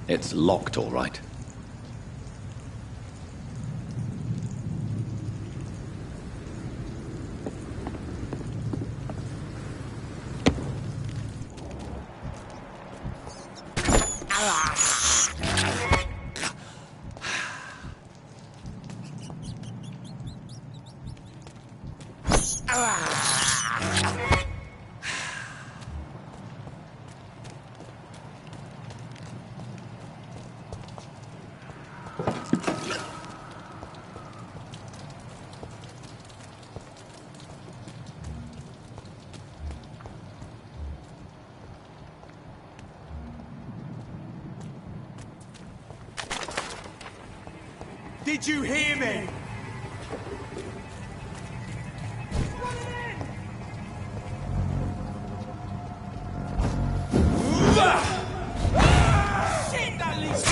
It's locked, all right. Did you hear me? Shit, that leads.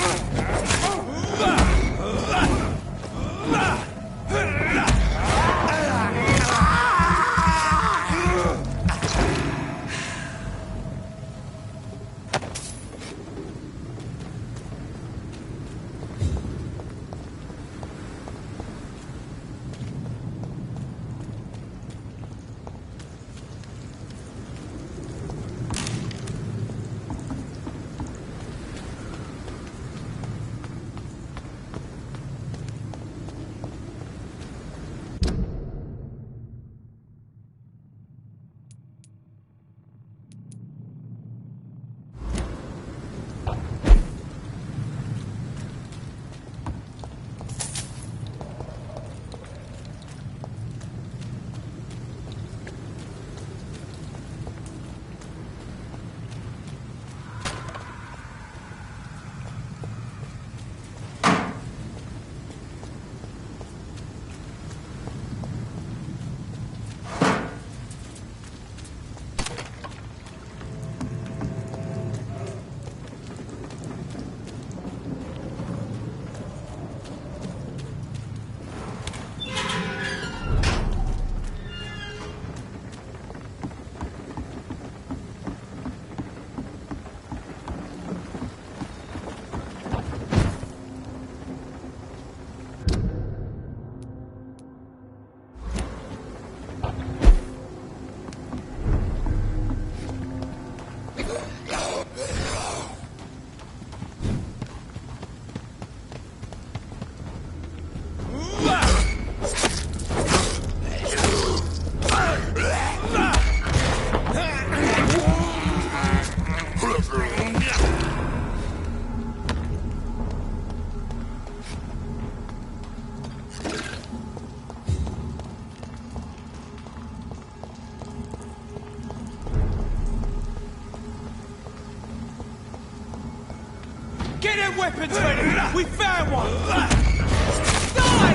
Get them weapons ready! We found one! Die!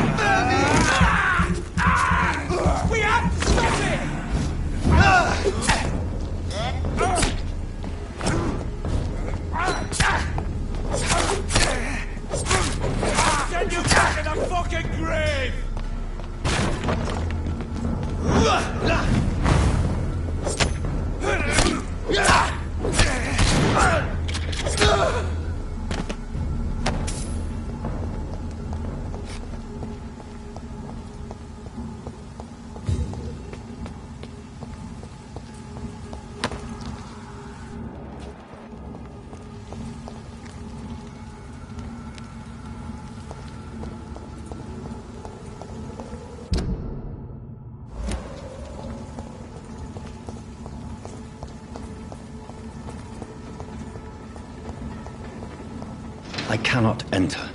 We have to stop it! Send you back in the fucking grave! I cannot enter.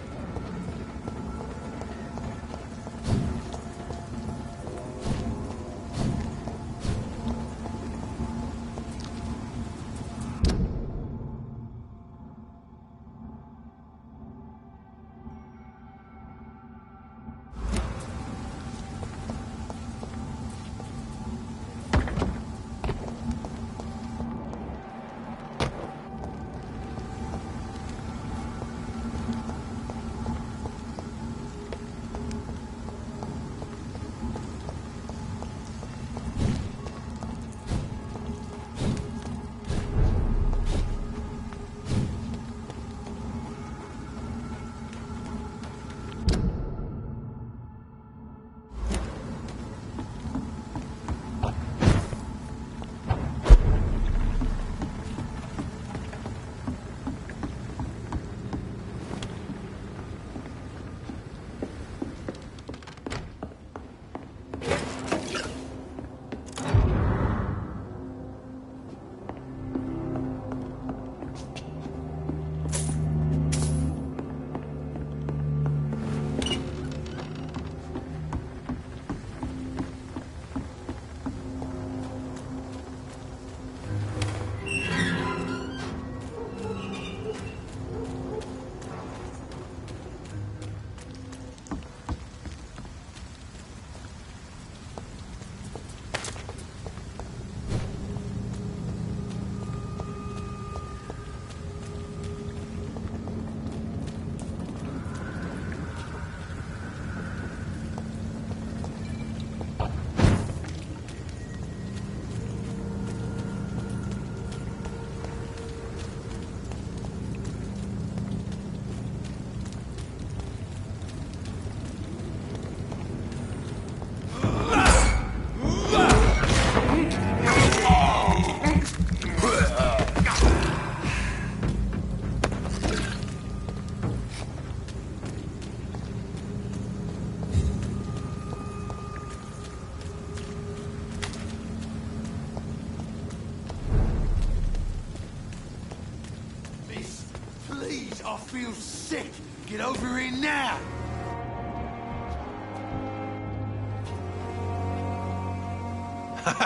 feel sick. Get over here now.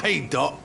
Hey, Doc.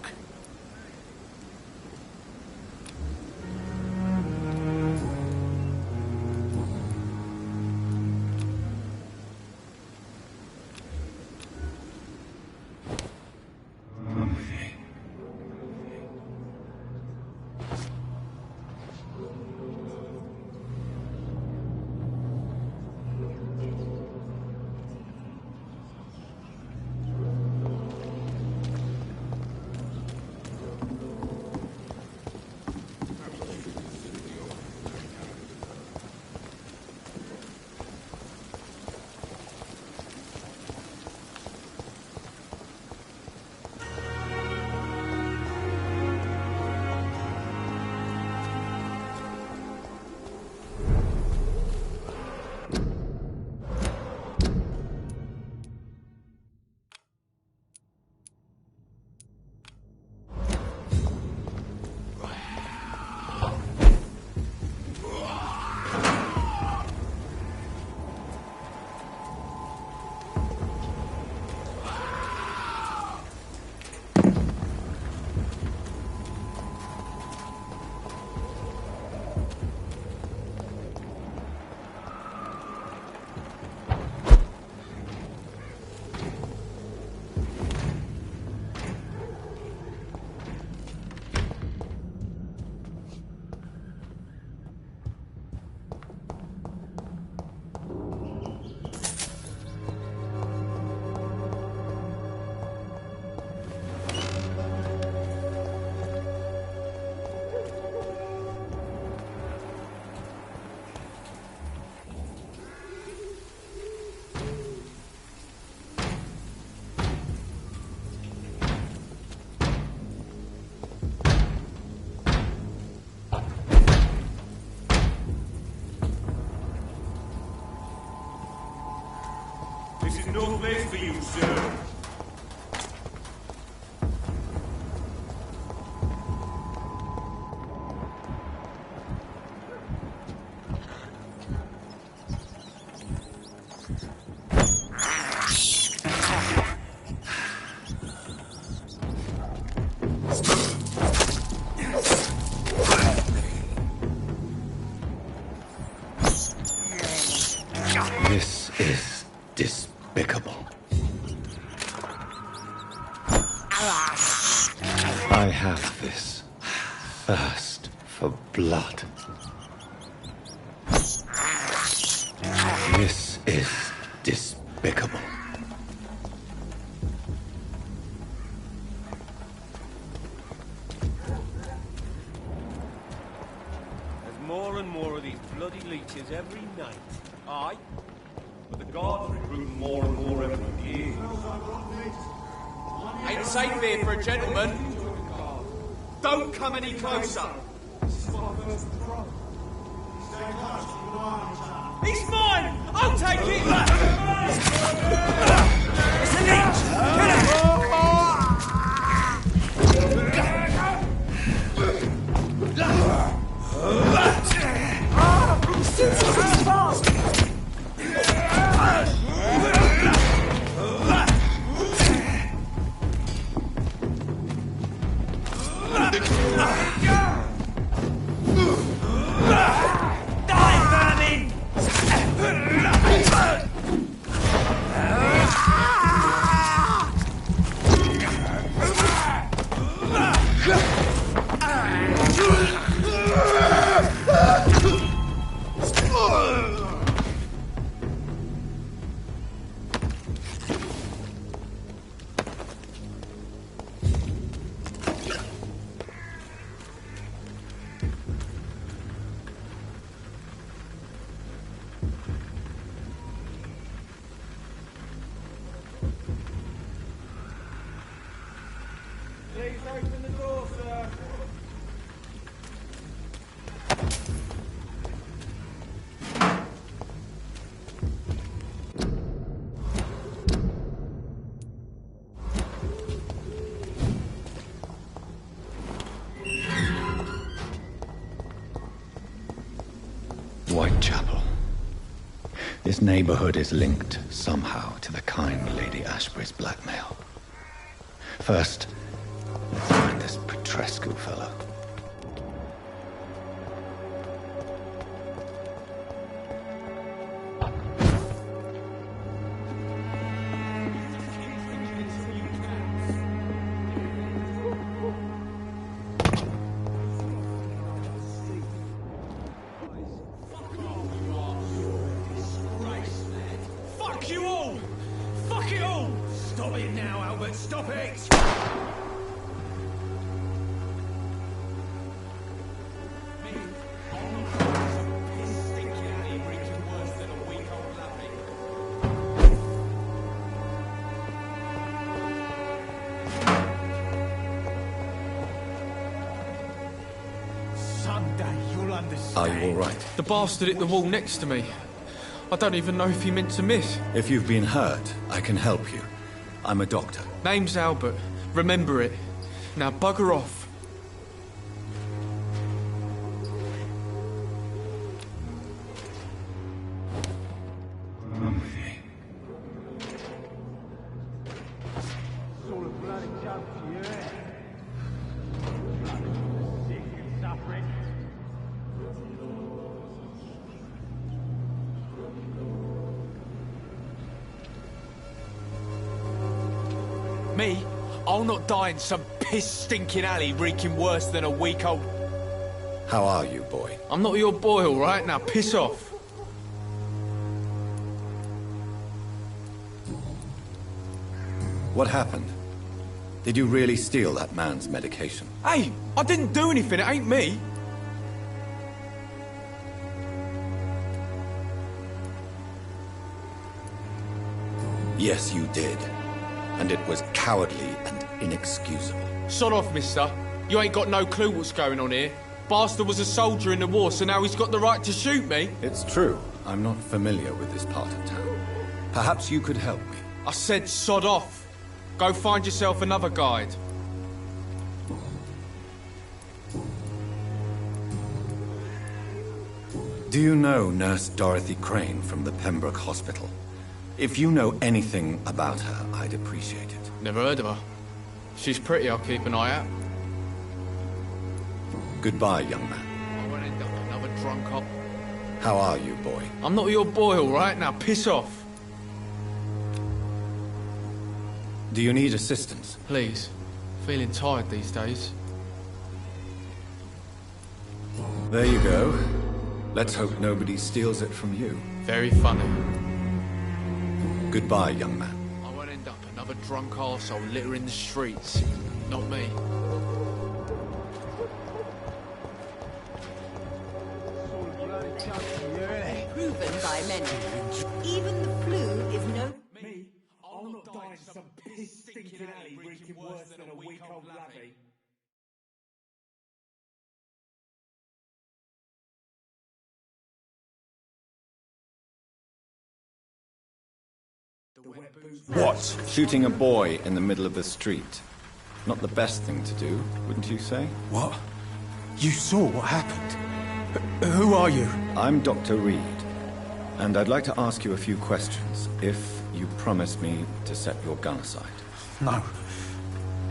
This is no place for you, sir. This is despicable. I have this thirst for blood. This is despicable. There's more and more of these bloody leeches every night. Aye, but the guards recruit more and more every year. Ain't safe here for a gentleman. Don't come any closer. He's mine! I'll take it! It's a leech! Kill him! He's fast! Please open the door, sir. Whitechapel. neighborhood is linked somehow to the kind Lady Ashbury's blackmail. First, let's find this Petrescu fellow. Fuck you all! Fuck it all! Stop it now, Albert, stop it! Someday you'll understand. Are you all right? The bastard hit the wall next to me. I don't even know if he meant to miss. If you've been hurt, I can help you. I'm a doctor. Name's Albert. Remember it. Now bugger off. It's all a bloody joke to you, eh? Sick and suffering. Me? I'll not die in some piss-stinking alley reeking worse than a week-old... How are you, boy? I'm not your boy, all right? Now piss off. What happened? Did you really steal that man's medication? Hey, I didn't do anything. It ain't me. Yes, you did. And it was cowardly and inexcusable. Sod off, mister. You ain't got no clue what's going on here. Bastard was a soldier in the war, so now he's got the right to shoot me. It's true. I'm not familiar with this part of town. Perhaps you could help me. I said sod off. Go find yourself another guide. Do you know Nurse Dorothy Crane from the Pembroke Hospital? If you know anything about her, I'd appreciate it. Never heard of her. She's pretty, I'll keep an eye out. Goodbye, young man. I won't end up another drunk up. How are you, boy? I'm not your boy, all right? Now piss off. Do you need assistance? Please. Feeling tired these days. There you go. Let's hope nobody steals it from you. Very funny. Goodbye, young man. I won't end up another drunk arsehole littering the streets. Not me. It's all a bloody joke to you, eh? Proven by many. Even the flu is no... Me? I'll not die in some piss-stinking alley reeking worse than a week-old lavvy. What? Shooting a boy in the middle of the street. Not the best thing to do, wouldn't you say? What? You saw what happened? Who are you? I'm Dr. Reed, and I'd like to ask you a few questions, if you promise me to set your gun aside. No.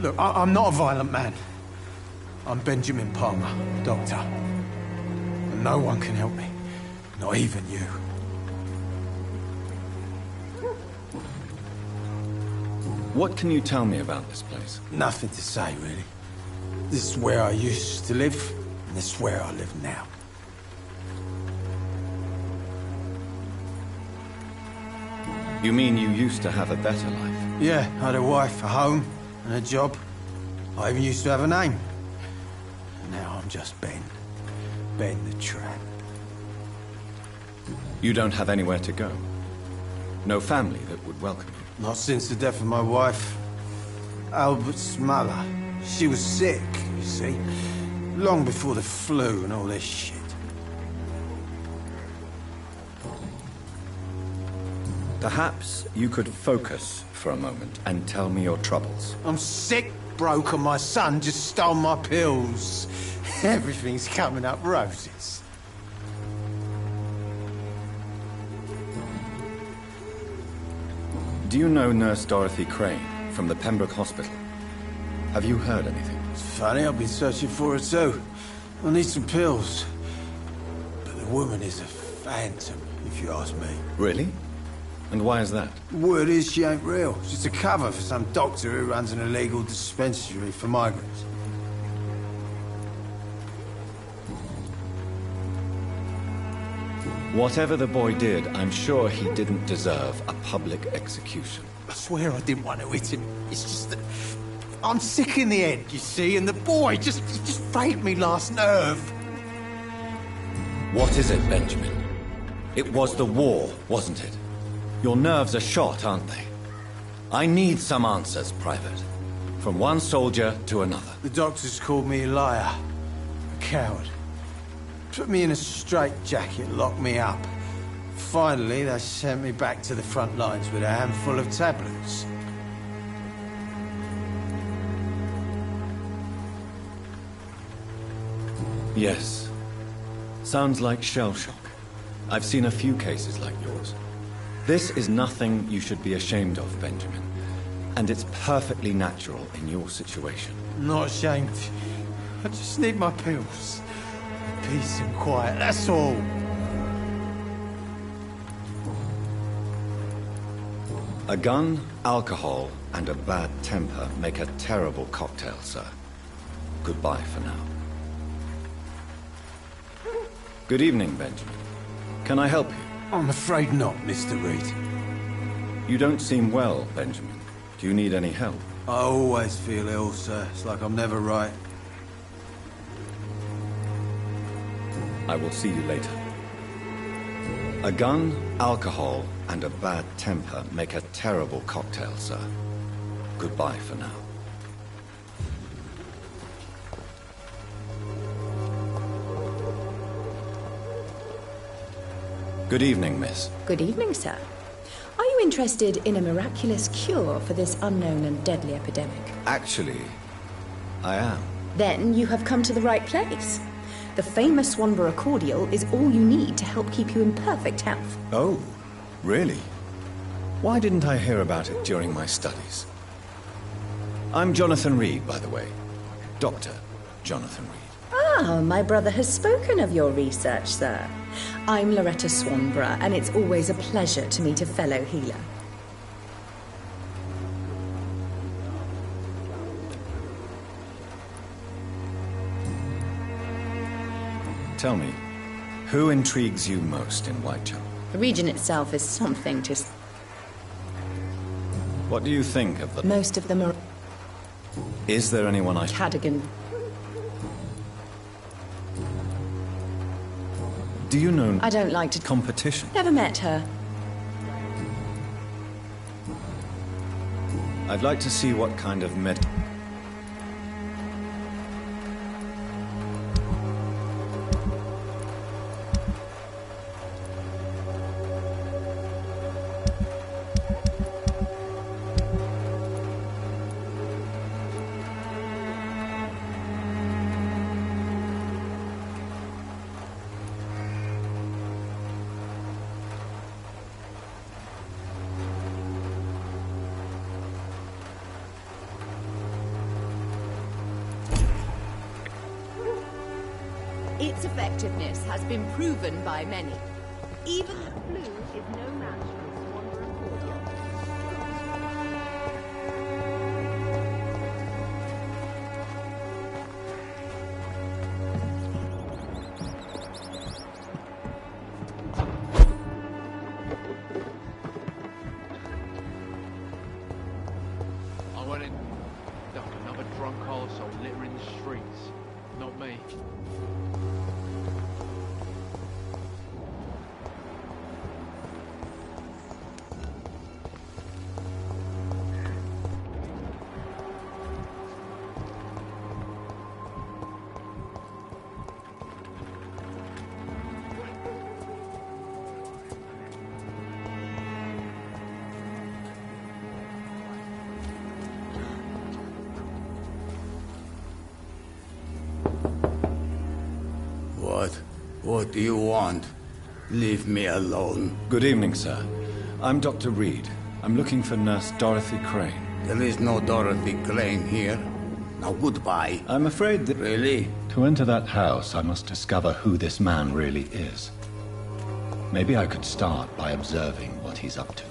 Look, I'm not a violent man. I'm Benjamin Palmer, doctor. And no one can help me. Not even you. What can you tell me about this place? Nothing to say, really. This is where I used to live, and this is where I live now. You mean you used to have a better life? Yeah, I had a wife, a home, and a job. I even used to have a name. And now I'm just Ben. Ben the Tramp. You don't have anywhere to go? No family that would welcome you? Not since the death of my wife, Albert's mother. She was sick, you see. Long before the flu and all this shit. Perhaps you could focus for a moment and tell me your troubles. I'm sick, broke, and my son just stole my pills. Everything's coming up roses. Do you know Nurse Dorothy Crane from the Pembroke Hospital? Have you heard anything? It's funny, I've been searching for her too. I need some pills. But the woman is a phantom, if you ask me. Really? And why is that? Word is she ain't real. She's a cover for some doctor who runs an illegal dispensary for migrants. Whatever the boy did, I'm sure he didn't deserve a public execution. I swear I didn't want to hit him. It's just that I'm sick in the head, you see, and the boy just frayed me last nerve. What is it, Benjamin? It was the war, wasn't it? Your nerves are shot, aren't they? I need some answers, Private. From one soldier to another. The doctors called me a liar, a coward. Put me in a straitjacket, locked me up. Finally, they sent me back to the front lines with a handful of tablets. Yes. Sounds like shell shock. I've seen a few cases like yours. This is nothing you should be ashamed of, Benjamin. And it's perfectly natural in your situation. I'm not ashamed. I just need my pills. Peace and quiet, that's all. A gun, alcohol, and a bad temper make a terrible cocktail, sir. Goodbye for now. Good evening, Benjamin. Can I help you? I'm afraid not, Mr. Reed. You don't seem well, Benjamin. Do you need any help? I always feel ill, sir. It's like I'm never right. I will see you later. A gun, alcohol, and a bad temper make a terrible cocktail, sir. Goodbye for now. Good evening, miss. Good evening, sir. Are you interested in a miraculous cure for this unknown and deadly epidemic? Actually, I am. Then you have come to the right place. The famous Swanborough cordial is all you need to help keep you in perfect health. Oh, really? Why didn't I hear about it during my studies? I'm Jonathan Reed, by the way. Dr. Jonathan Reed. Ah, my brother has spoken of your research, sir. I'm Loretta Swanborough, and it's always a pleasure to meet a fellow healer. Tell me, who intrigues you most in Whitechapel? The region itself is something to... What do you think of the... Most of them are... Is there anyone I... Cadogan. Do you know... I don't like to... Competition? Never met her. I'd like to see what kind of med... Its effectiveness has been proven by many. Even the flu is no match for the Swanborough cordial. I went in like another drunk arsehole littering the streets. Not me. What do you want? Leave me alone. Good evening, sir. I'm Dr. Reed. I'm looking for Nurse Dorothy Crane. There is no Dorothy Crane here. Now goodbye. I'm afraid that... Really? To enter that house, I must discover who this man really is. Maybe I could start by observing what he's up to.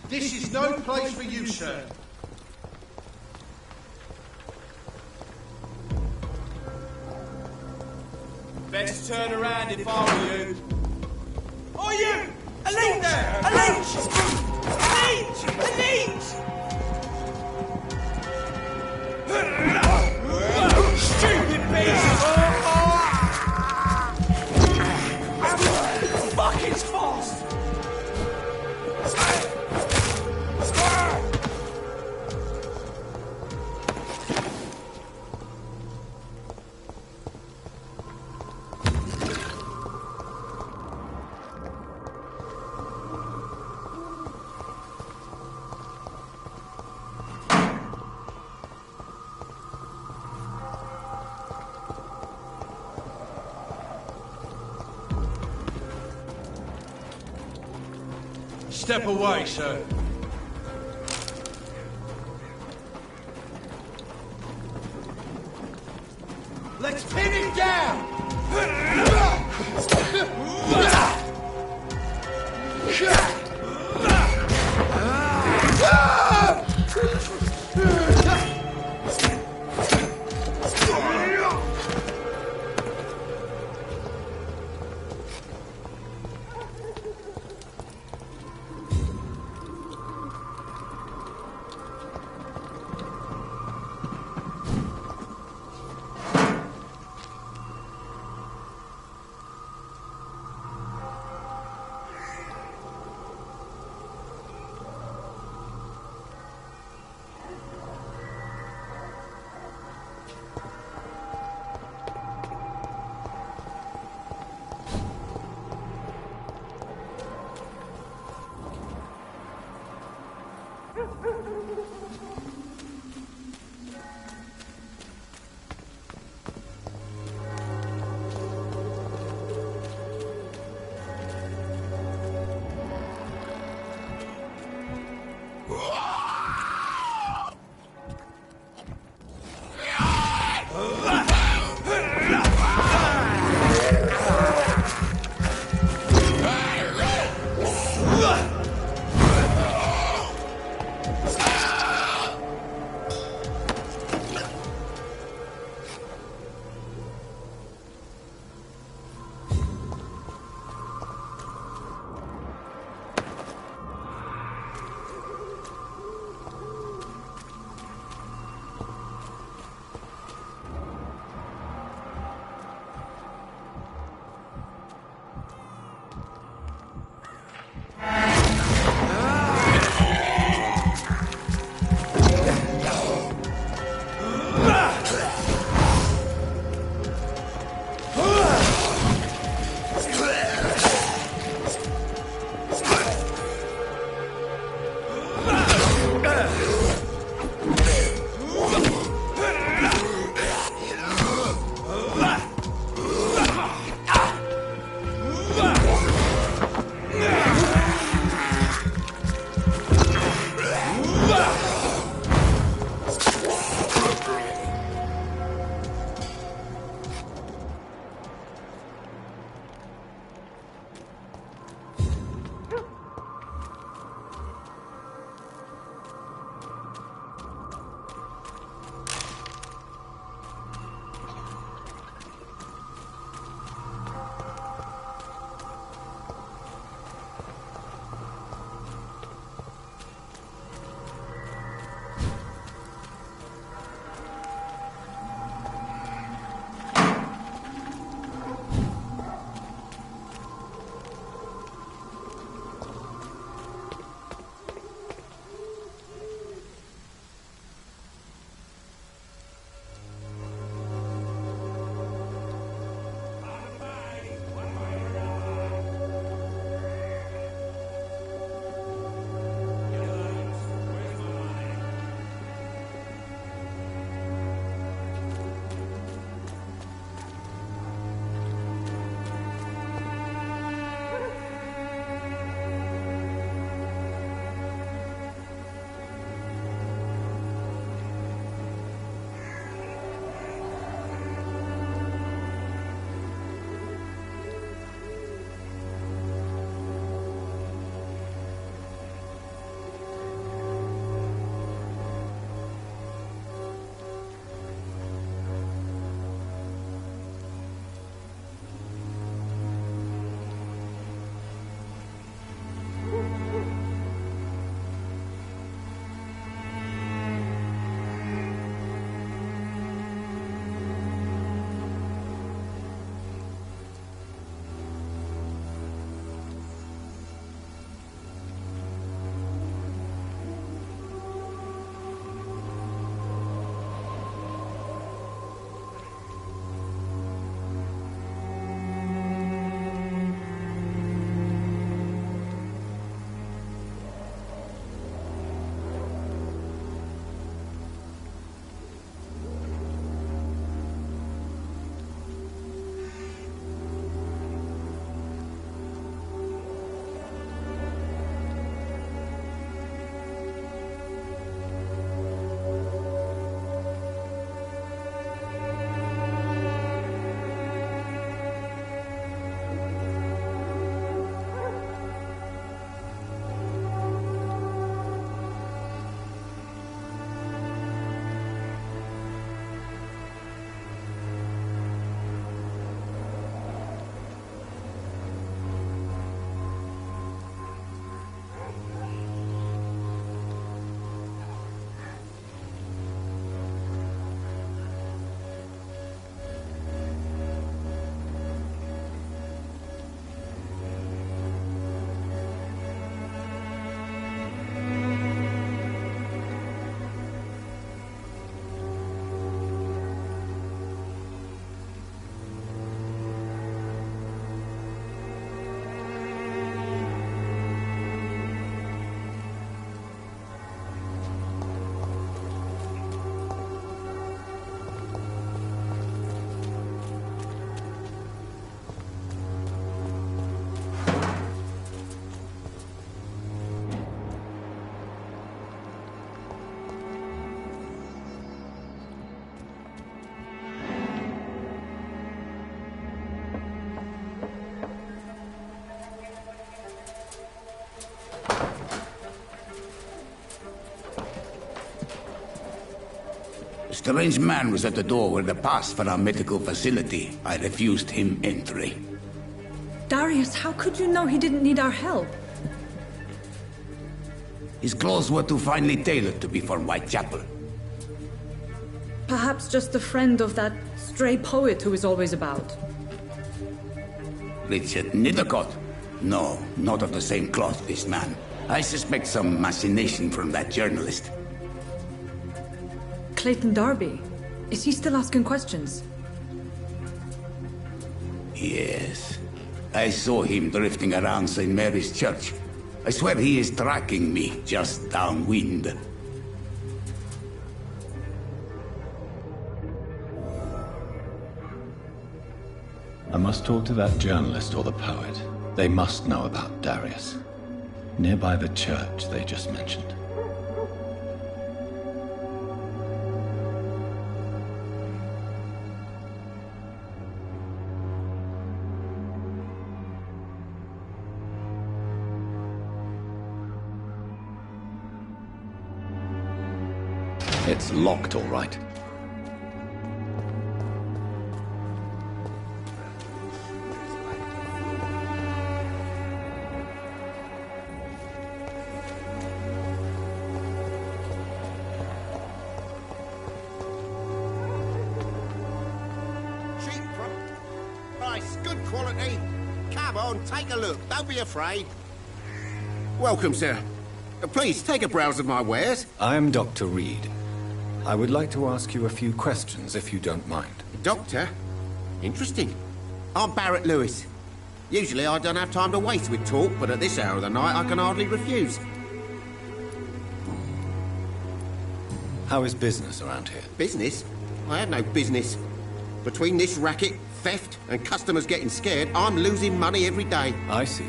This is no place for you, sir. Best turn around if I were you. Oh, you! A leech! A leech! A leech! A leech! Stupid beast! Fuck, it's fast! Step away, sir. Let's pin him down! A strange man was at the door with a pass for our medical facility. I refused him entry. Darius, how could you know he didn't need our help? His clothes were too finely tailored to be for Whitechapel. Perhaps just a friend of that stray poet who is always about. Richard Nethercott? No, not of the same cloth, this man. I suspect some machination from that journalist. Clayton Darby. Is he still asking questions? Yes. I saw him drifting around St. Mary's Church. I swear he is tracking me, just downwind. I must talk to that journalist or the poet. They must know about Darius. Nearby the church they just mentioned. It's locked, all right. Good quality. Come on, take a look. Don't be afraid. Welcome, sir. Please, take a browse of my wares. I am Dr. Reed. I would like to ask you a few questions, if you don't mind. Doctor? Interesting. I'm Barrett Lewis. Usually I don't have time to waste with talk, but at this hour of the night I can hardly refuse. How is business around here? Business? I have no business. Between this racket, theft, and customers getting scared, I'm losing money every day. I see.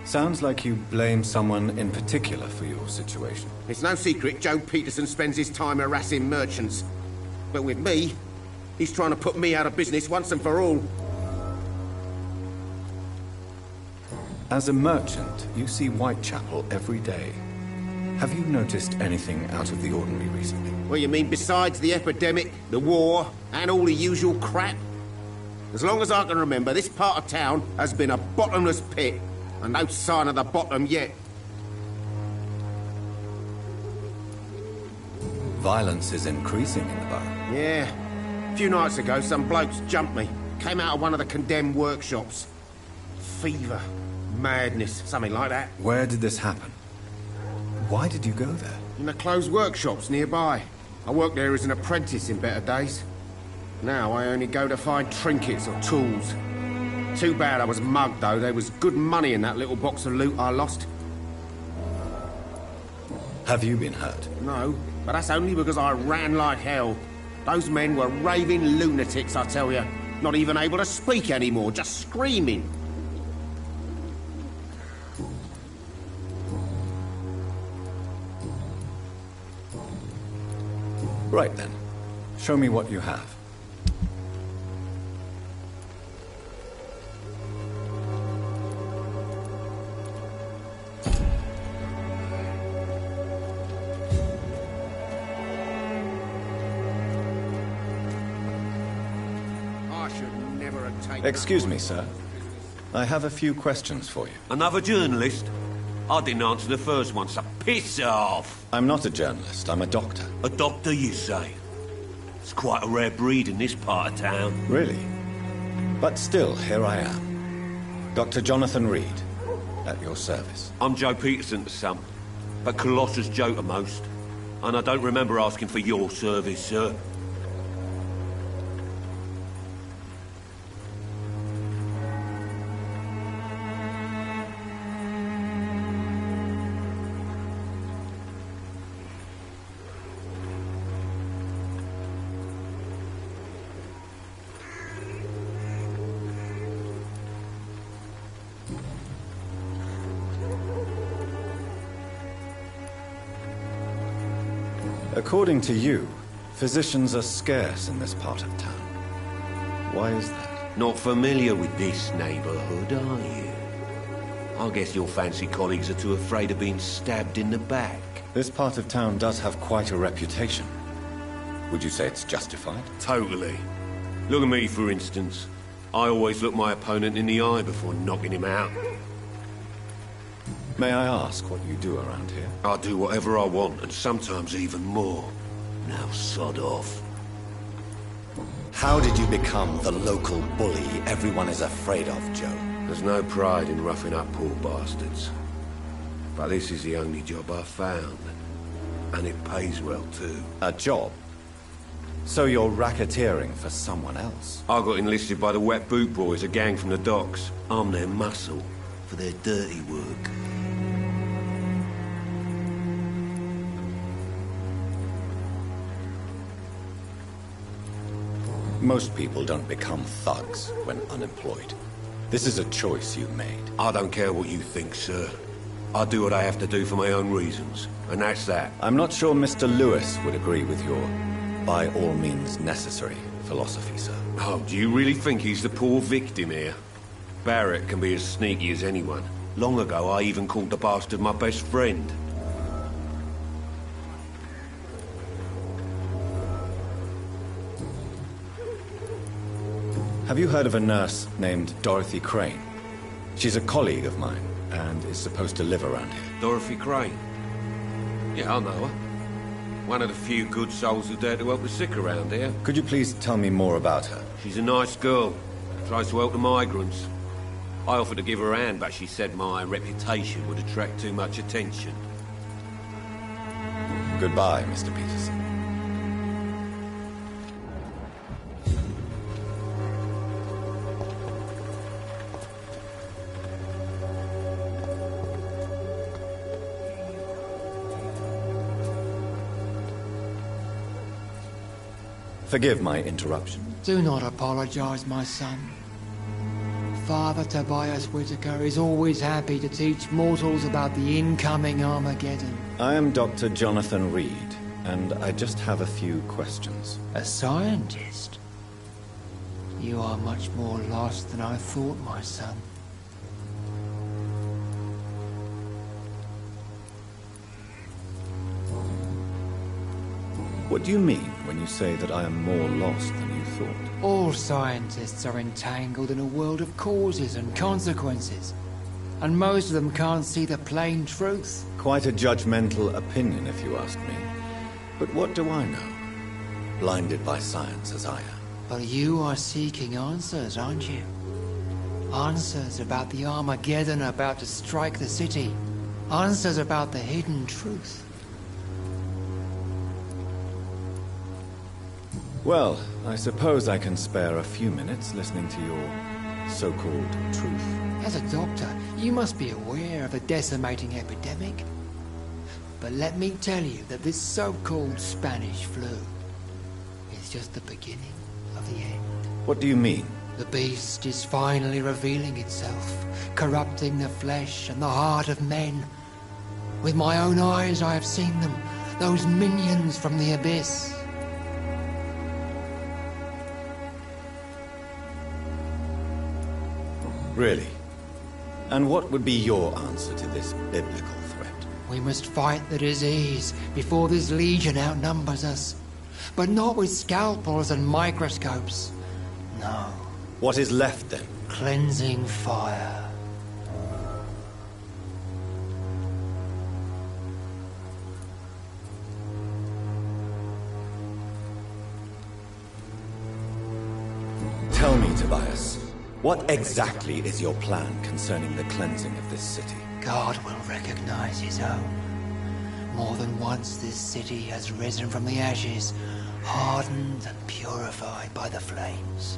Sounds like you blame someone in particular for your situation. It's no secret Joe Peterson spends his time harassing merchants. But with me, he's trying to put me out of business once and for all. As a merchant, you see Whitechapel every day. Have you noticed anything out of the ordinary recently? Well, you mean besides the epidemic, the war, and all the usual crap? As long as I can remember, this part of town has been a bottomless pit, and no sign of the bottom yet. Violence is increasing in the borough. Yeah. A few nights ago, some blokes jumped me. Came out of one of the condemned workshops. Fever, madness, something like that. Where did this happen? Why did you go there? In the closed workshops nearby. I worked there as an apprentice in better days. Now I only go to find trinkets or tools. Too bad I was mugged, though. There was good money in that little box of loot I lost. Have you been hurt? No, but that's only because I ran like hell. Those men were raving lunatics, I tell you. Not even able to speak anymore, just screaming. Right then. Show me what you have. I should never have taken... Excuse me, sir. I have a few questions for you. Another journalist? I didn't answer the first one, so piss off! I'm not a journalist, I'm a doctor. A doctor, you say? It's quite a rare breed in this part of town. Really? But still, here I am. Dr. Jonathan Reed, at your service. I'm Joe Peterson to some, but Colossus Joe to most. And I don't remember asking for your service, sir. According to you, physicians are scarce in this part of town. Why is that? Not familiar with this neighborhood, are you? I guess your fancy colleagues are too afraid of being stabbed in the back. This part of town does have quite a reputation. Would you say it's justified? Totally. Look at me, for instance. I always look my opponent in the eye before knocking him out. May I ask what you do around here? I do whatever I want, and sometimes even more. Now sod off. How did you become the local bully everyone is afraid of, Joe? There's no pride in roughing up poor bastards. But this is the only job I've found. And it pays well, too. A job? So you're racketeering for someone else? I got enlisted by the Wet Boot Boys, a gang from the docks. I'm their muscle for their dirty work. Most people don't become thugs when unemployed. This is a choice you made. I don't care what you think, sir. I do what I have to do for my own reasons, and that's that. I'm not sure Mr. Lewis would agree with your by all means necessary philosophy, sir. Oh, do you really think he's the poor victim here? Barrett can be as sneaky as anyone. Long ago, I even called the bastard my best friend. Have you heard of a nurse named Dorothy Crane? She's a colleague of mine, and is supposed to live around here. Dorothy Crane? Yeah, I know her. One of the few good souls who dare to help the sick around here. Could you please tell me more about her? She's a nice girl. Tries to help the migrants. I offered to give her a hand, but she said my reputation would attract too much attention. Goodbye, Mr. Peterson. Forgive my interruption. Do not apologize, my son. Father Tobias Whitaker is always happy to teach mortals about the incoming Armageddon. I am Dr. Jonathan Reed, and I just have a few questions. A scientist? You are much more lost than I thought, my son. What do you mean when you say that I am more lost than you thought? All scientists are entangled in a world of causes and consequences, and most of them can't see the plain truth. Quite a judgmental opinion, if you ask me. But what do I know? Blinded by science as I am. But you are seeking answers, aren't you? Answers about the Armageddon about to strike the city. Answers about the hidden truth. Well, I suppose I can spare a few minutes listening to your so-called truth. As a doctor, you must be aware of the decimating epidemic. But let me tell you that this so-called Spanish flu is just the beginning of the end. What do you mean? The beast is finally revealing itself, corrupting the flesh and the heart of men. With my own eyes I have seen them, those minions from the abyss. Really? And what would be your answer to this biblical threat? We must fight the disease before this legion outnumbers us. But not with scalpels and microscopes. No. What is left then? Cleansing fire. Tell me, Tobias. What exactly is your plan concerning the cleansing of this city? God will recognize his own. More than once this city has risen from the ashes, hardened and purified by the flames.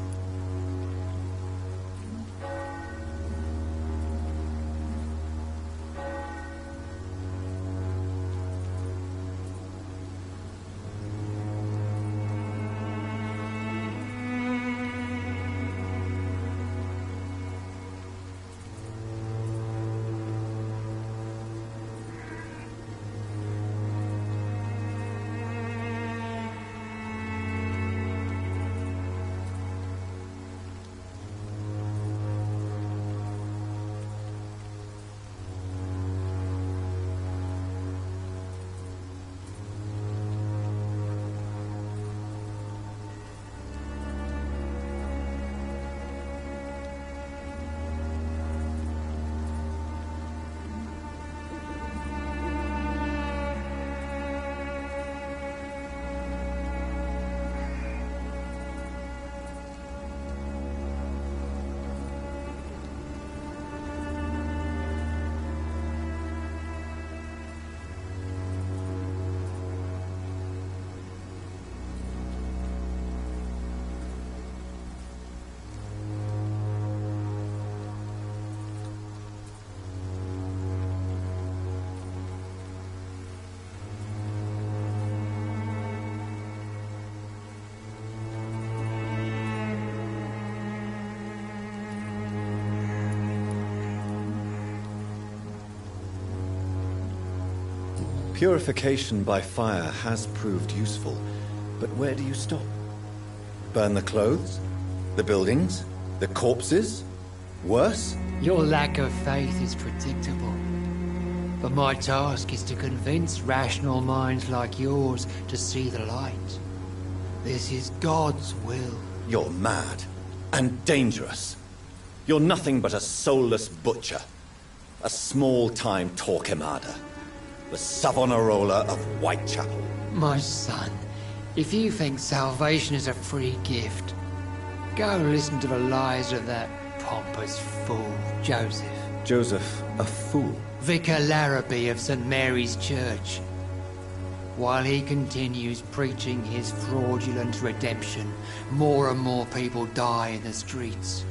Purification by fire has proved useful, but where do you stop? Burn the clothes? The buildings? The corpses? Worse? Your lack of faith is predictable. But my task is to convince rational minds like yours to see the light. This is God's will. You're mad. And dangerous. You're nothing but a soulless butcher. A small-time Torquemada. The Savonarola of Whitechapel. My son, if you think salvation is a free gift, go listen to the lies of that pompous fool, Joseph. Joseph, a fool? Vicar Larrabee of St. Mary's Church. While he continues preaching his fraudulent redemption, more and more people die in the streets.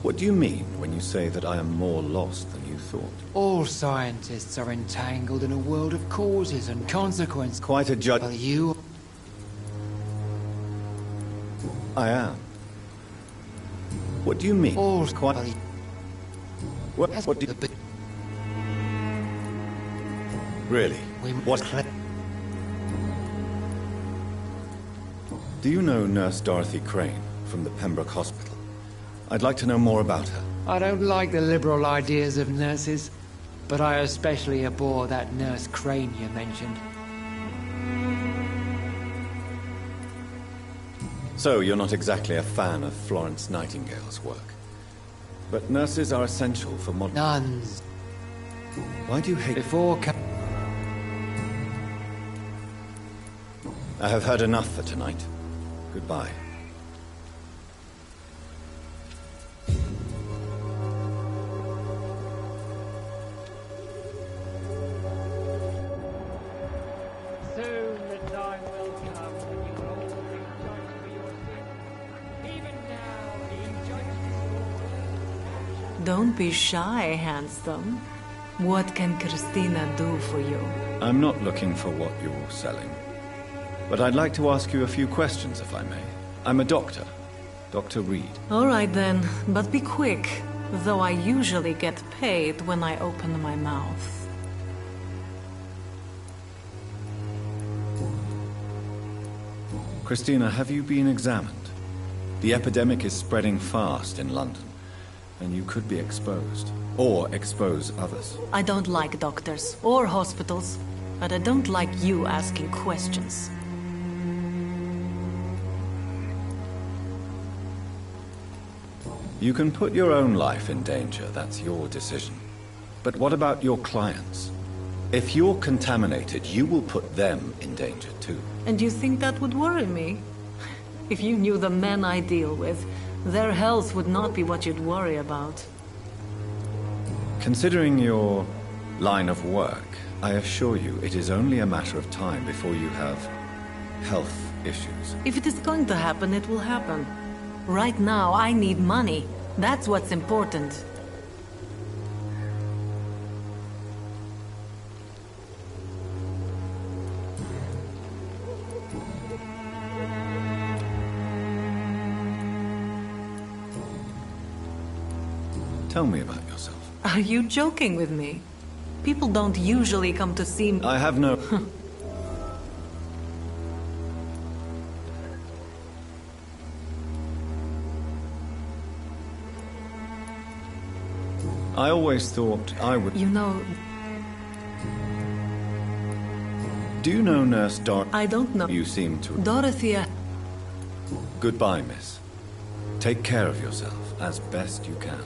What do you mean when you say that I am more lost than you thought? All scientists are entangled in a world of causes and consequences. Quite a judge. But you... I am. What do you mean? All quite... What do you... Really? What... Do you know Nurse Dorothy Crane from the Pembroke Hospital? I'd like to know more about her. I don't like the liberal ideas of nurses, but I especially abhor that Nurse Crane you mentioned. So, you're not exactly a fan of Florence Nightingale's work. But nurses are essential for modern... Nuns. Why do you hate... Before... I have heard enough for tonight. Goodbye. Don't be shy, handsome. What can Christina do for you? I'm not looking for what you're selling. But I'd like to ask you a few questions, if I may. I'm a doctor. Dr. Reed. All right then, but be quick. Though I usually get paid when I open my mouth. Christina, have you been examined? The epidemic is spreading fast in London. And you could be exposed. Or expose others. I don't like doctors or hospitals, but I don't like you asking questions. You can put your own life in danger, that's your decision. But what about your clients? If you're contaminated, you will put them in danger too. And you think that would worry me? If you knew the men I deal with, their health would not be what you'd worry about. Considering your line of work, I assure you it is only a matter of time before you have health issues. If it is going to happen, it will happen. Right now, I need money. That's what's important. Tell me about yourself. Are you joking with me? People don't usually come to see me. I have no... I always thought I would... You know... Do you know Nurse Dorothy? I don't know. You seem to... Dorothea... Goodbye, miss. Take care of yourself as best you can.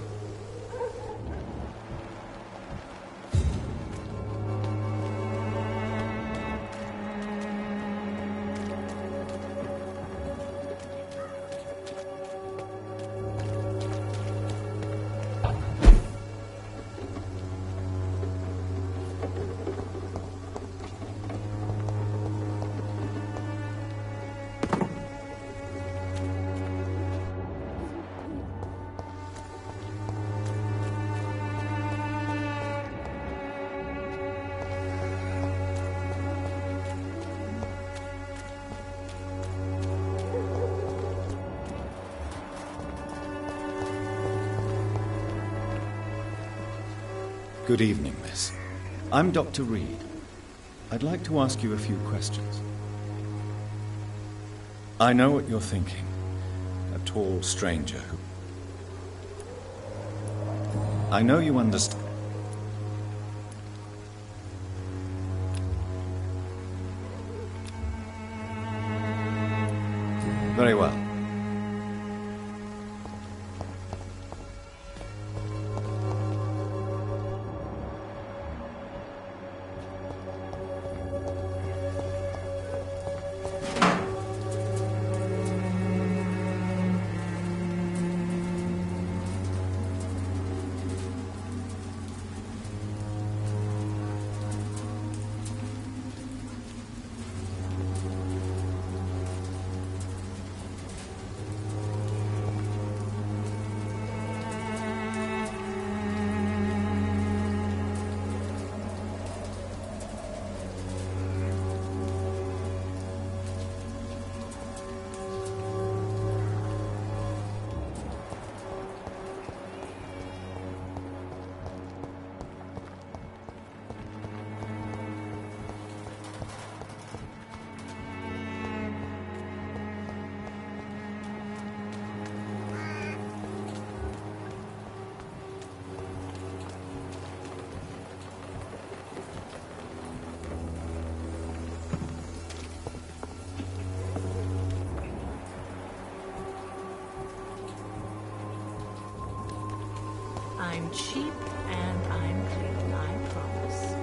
Good evening, miss. I'm Dr. Reed. I'd like to ask you a few questions. I know what you're thinking. A tall stranger who... I know you understand. Very well. I'm cheap and I'm clean, I promise.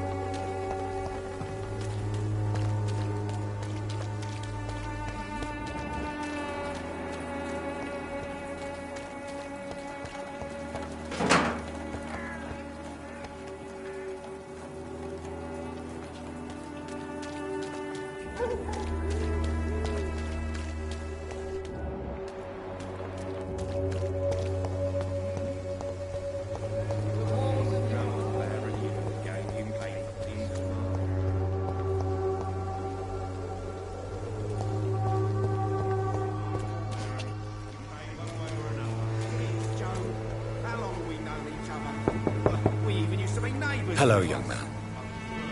Hello, young man.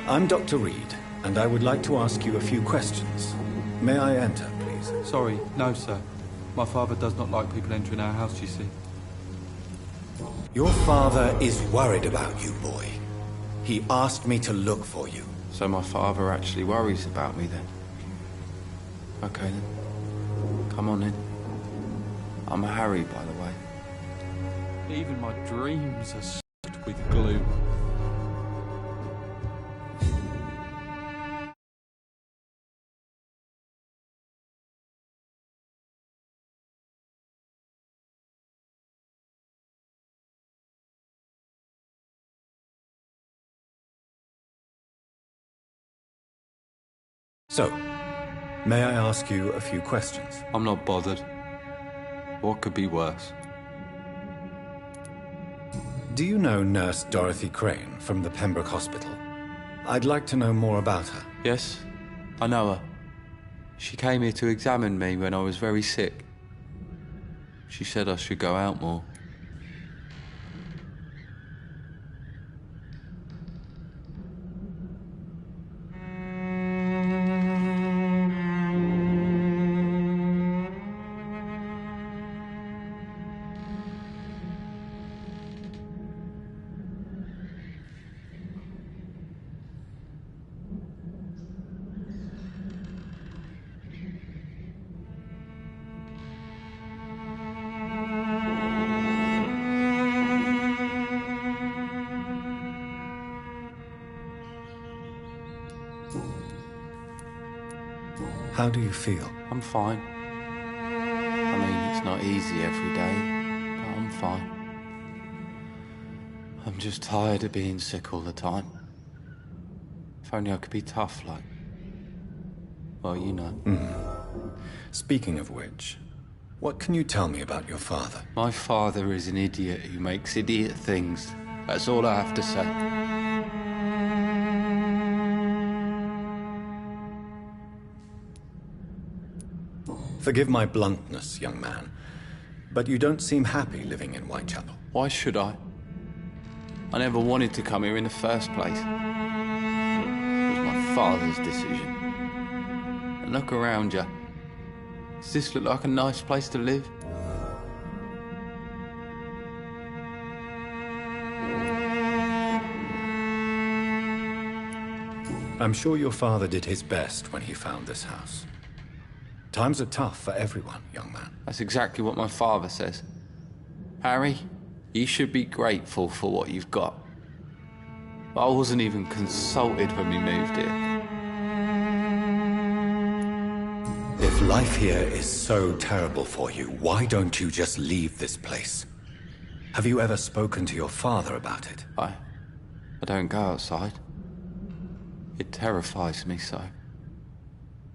I'm Dr. Reed, and I would like to ask you a few questions. May I enter, please? Sorry, no, sir. My father does not like people entering our house, you see. Your father is worried about you, boy. He asked me to look for you. So my father actually worries about me, then? Okay, then. Come on, in. I'm Harry, by the way. Even my dreams are soaked with glue. So, may I ask you a few questions? I'm not bothered. What could be worse? Do you know Nurse Dorothy Crane from the Pembroke Hospital? I'd like to know more about her. Yes, I know her. She came here to examine me when I was very sick. She said I should go out more. How do you feel? I'm fine. I mean, it's not easy every day, but I'm fine. I'm just tired of being sick all the time. If only I could be tough, like... well, you know. Speaking of which, what can you tell me about your father? My father is an idiot who makes idiot things. That's all I have to say. Forgive my bluntness, young man, but you don't seem happy living in Whitechapel. Why should I? I never wanted to come here in the first place. It was my father's decision. And look around you. Does this look like a nice place to live? I'm sure your father did his best when he found this house. Times are tough for everyone, young man. That's exactly what my father says. Harry, you should be grateful for what you've got. But I wasn't even consulted when we moved here. If life here is so terrible for you, why don't you just leave this place? Have you ever spoken to your father about it? I don't go outside. It terrifies me so.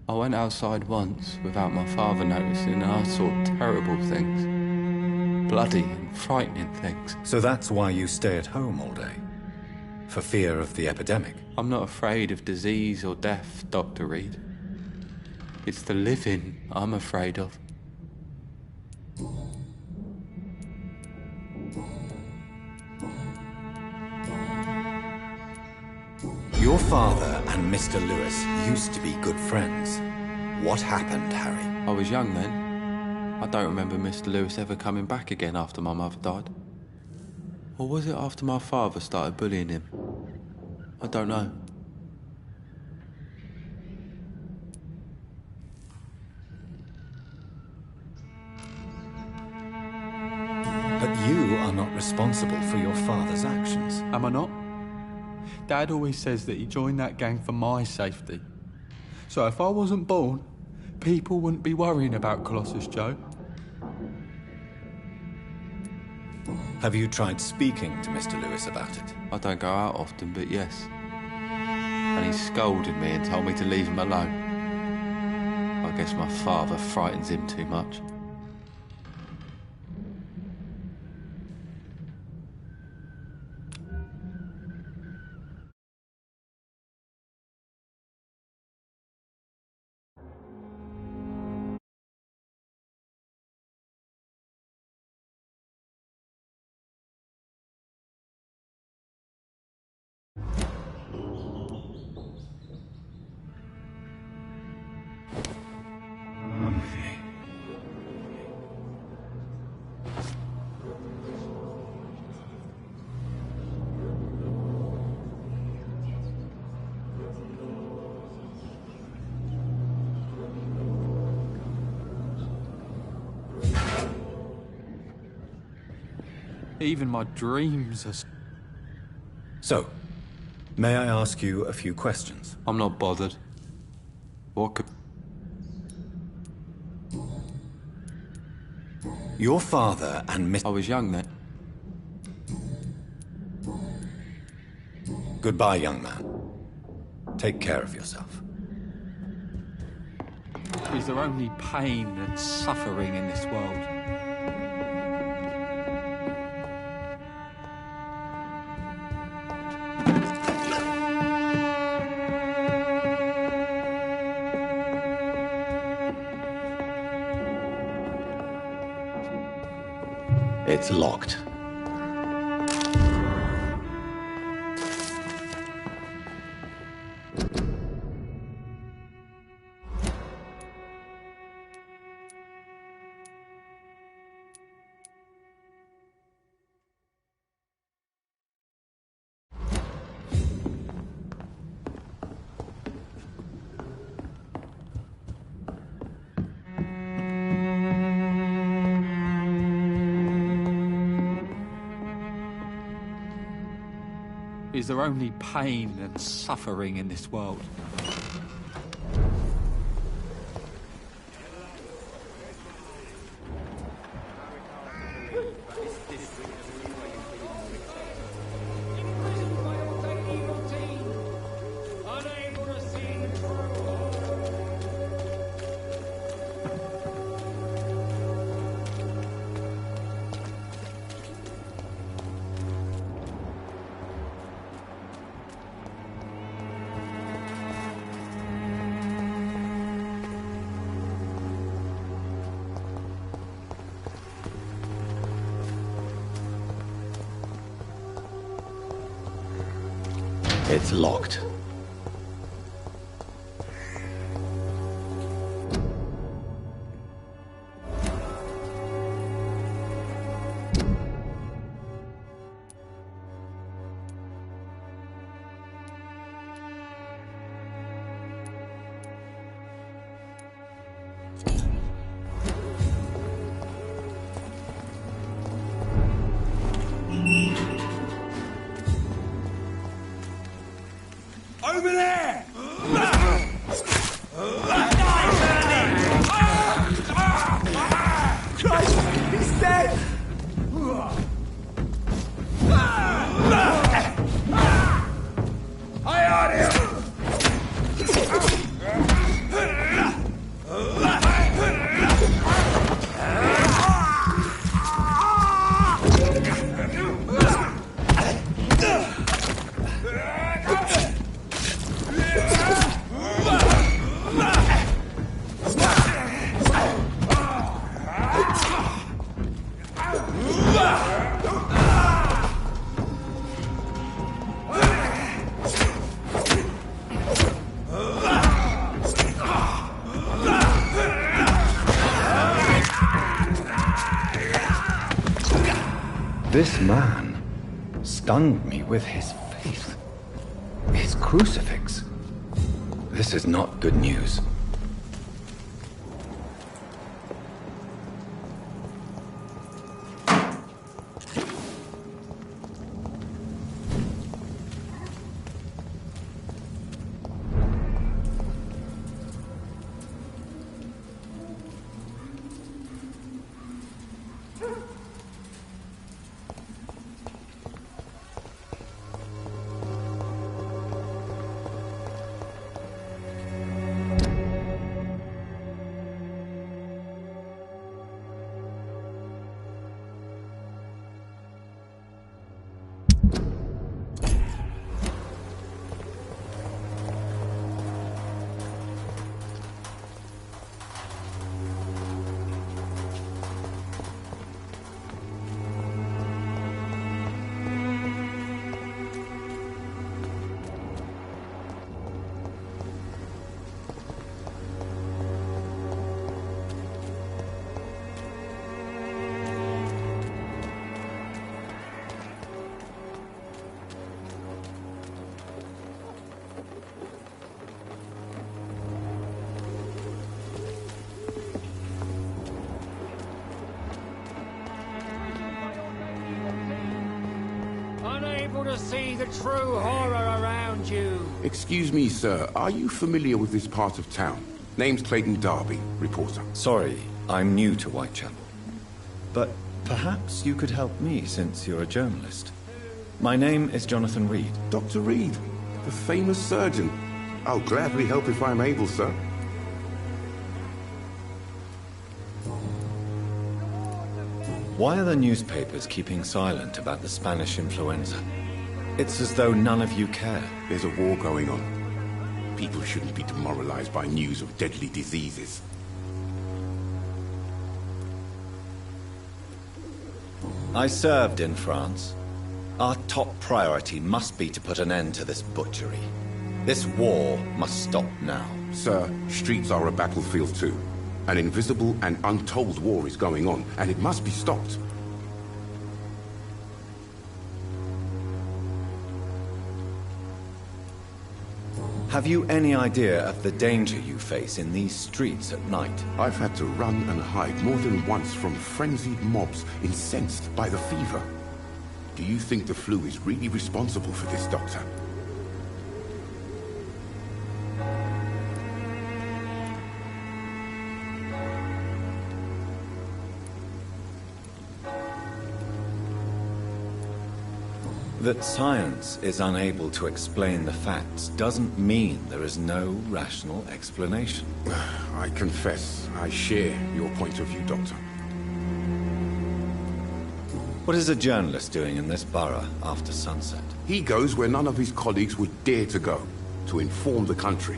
I went outside once without my father noticing and I saw terrible things. Bloody and frightening things. So that's why you stay at home all day? For fear of the epidemic? I'm not afraid of disease or death, Dr. Reed. It's the living I'm afraid of. Your father and Mr. Lewis used to be good friends. What happened, Harry? I was young then. I don't remember Mr. Lewis ever coming back again after my mother died. Or was it after my father started bullying him? I don't know. But you are not responsible for your father's actions. Am I not? Dad always says that he joined that gang for my safety. So if I wasn't born, people wouldn't be worrying about Colossus Joe. Have you tried speaking to Mr. Lewis about it? I don't go out often, but yes. And he scolded me and told me to leave him alone. I guess my father frightens him too much. Even my dreams are... So, may I ask you a few questions? I'm not bothered. What could... Your father and Miss... I was young then. Goodbye, young man. Take care of yourself. Is there only pain and suffering in this world? It's locked. Is there only pain and suffering in this world? It's locked. Over there! Christ, he's dead! I on him! This man stunned me with his faith. His crucifix. This is not good news. Unable to see the true horror around you. Excuse me, sir. Are you familiar with this part of town? Name's Clayton Darby, reporter. Sorry, I'm new to Whitechapel. But perhaps you could help me since you're a journalist. My name is Jonathan Reed. Dr. Reed, the famous surgeon. I'll gladly help if I'm able, sir. Why are the newspapers keeping silent about the Spanish influenza? It's as though none of you care. There's a war going on. People shouldn't be demoralized by news of deadly diseases. I served in France. Our top priority must be to put an end to this butchery. This war must stop now. Sir, streets are a battlefield too. An invisible and untold war is going on, and it must be stopped. Have you any idea of the danger you face in these streets at night? I've had to run and hide more than once from frenzied mobs incensed by the fever. Do you think the flu is really responsible for this, Doctor? That science is unable to explain the facts doesn't mean there is no rational explanation. I confess, I share your point of view, Doctor. What is a journalist doing in this borough after sunset? He goes where none of his colleagues would dare to go, to inform the country.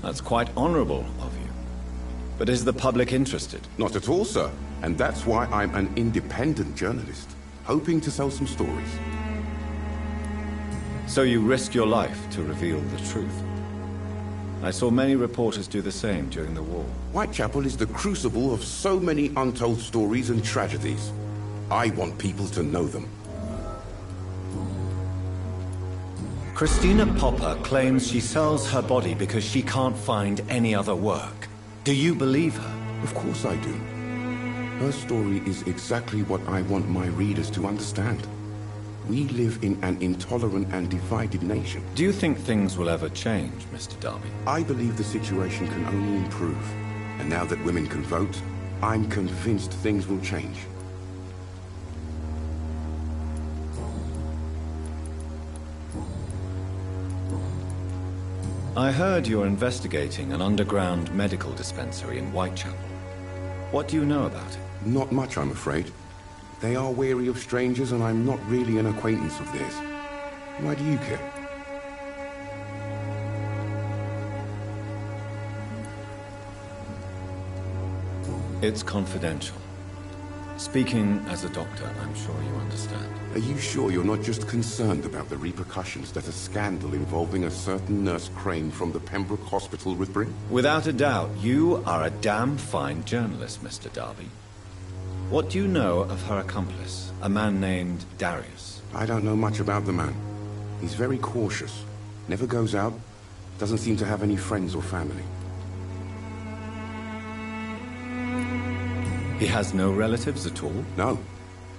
That's quite honorable of you. But is the public interested? Not at all, sir. And that's why I'm an independent journalist, hoping to sell some stories. So you risk your life to reveal the truth. I saw many reporters do the same during the war. Whitechapel is the crucible of so many untold stories and tragedies. I want people to know them. Christina Popper claims she sells her body because she can't find any other work. Do you believe her? Of course I do. Her story is exactly what I want my readers to understand. We live in an intolerant and divided nation. Do you think things will ever change, Mr. Darby? I believe the situation can only improve. And now that women can vote, I'm convinced things will change. I heard you're investigating an underground medical dispensary in Whitechapel. What do you know about it? Not much, I'm afraid. They are wary of strangers, and I'm not really an acquaintance of theirs. Why do you care? It's confidential. Speaking as a doctor, I'm sure you understand. Are you sure you're not just concerned about the repercussions that a scandal involving a certain Nurse Crane from the Pembroke Hospital would bring? Without a doubt, you are a damn fine journalist, Mr. Darby. What do you know of her accomplice, a man named Darius? I don't know much about the man. He's very cautious. Never goes out. Doesn't seem to have any friends or family. He has no relatives at all? No.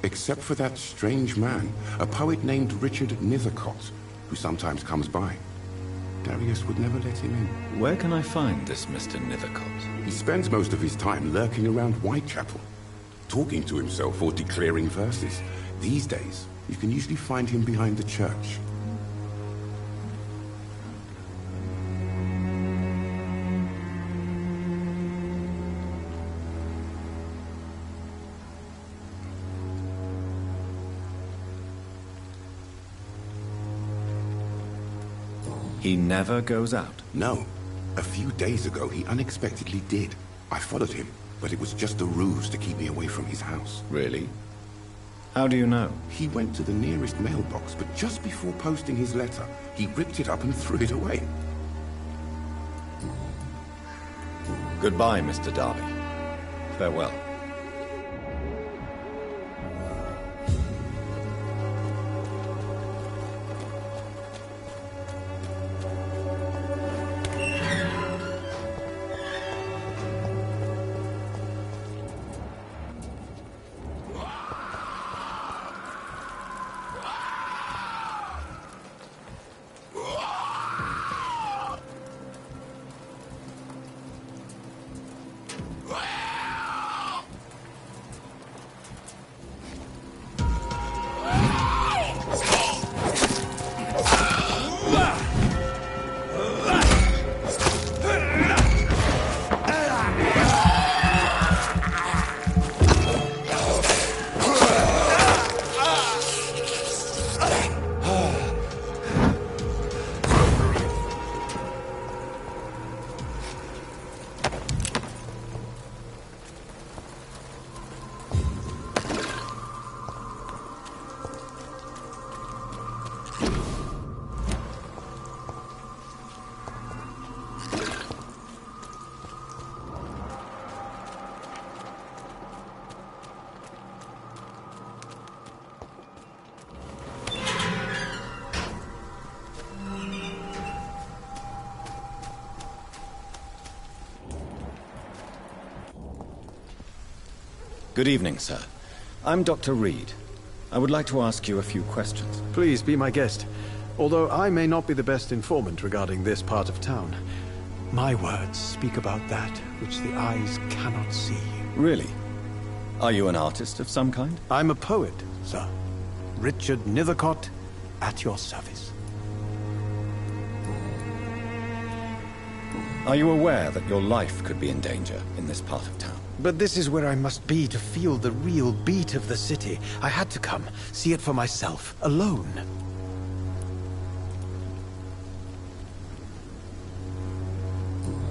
Except for that strange man, a poet named Richard Nithercott, who sometimes comes by. Darius would never let him in. Where can I find this Mr. Nithercott? He spends most of his time lurking around Whitechapel, talking to himself or declaring verses. These days, you can usually find him behind the church. He never goes out? No. A few days ago, he unexpectedly did. I followed him, but it was just a ruse to keep me away from his house. Really? How do you know? He went to the nearest mailbox, but just before posting his letter, he ripped it up and threw it away. Goodbye, Mr. Darby. Farewell. Good evening, sir. I'm Dr. Reed. I would like to ask you a few questions. Please be my guest. Although I may not be the best informant regarding this part of town, my words speak about that which the eyes cannot see. Really? Are you an artist of some kind? I'm a poet, sir. Richard Nithercott, at your service. Are you aware that your life could be in danger in this part of town? But this is where I must be to feel the real beat of the city. I had to come, see it for myself, alone.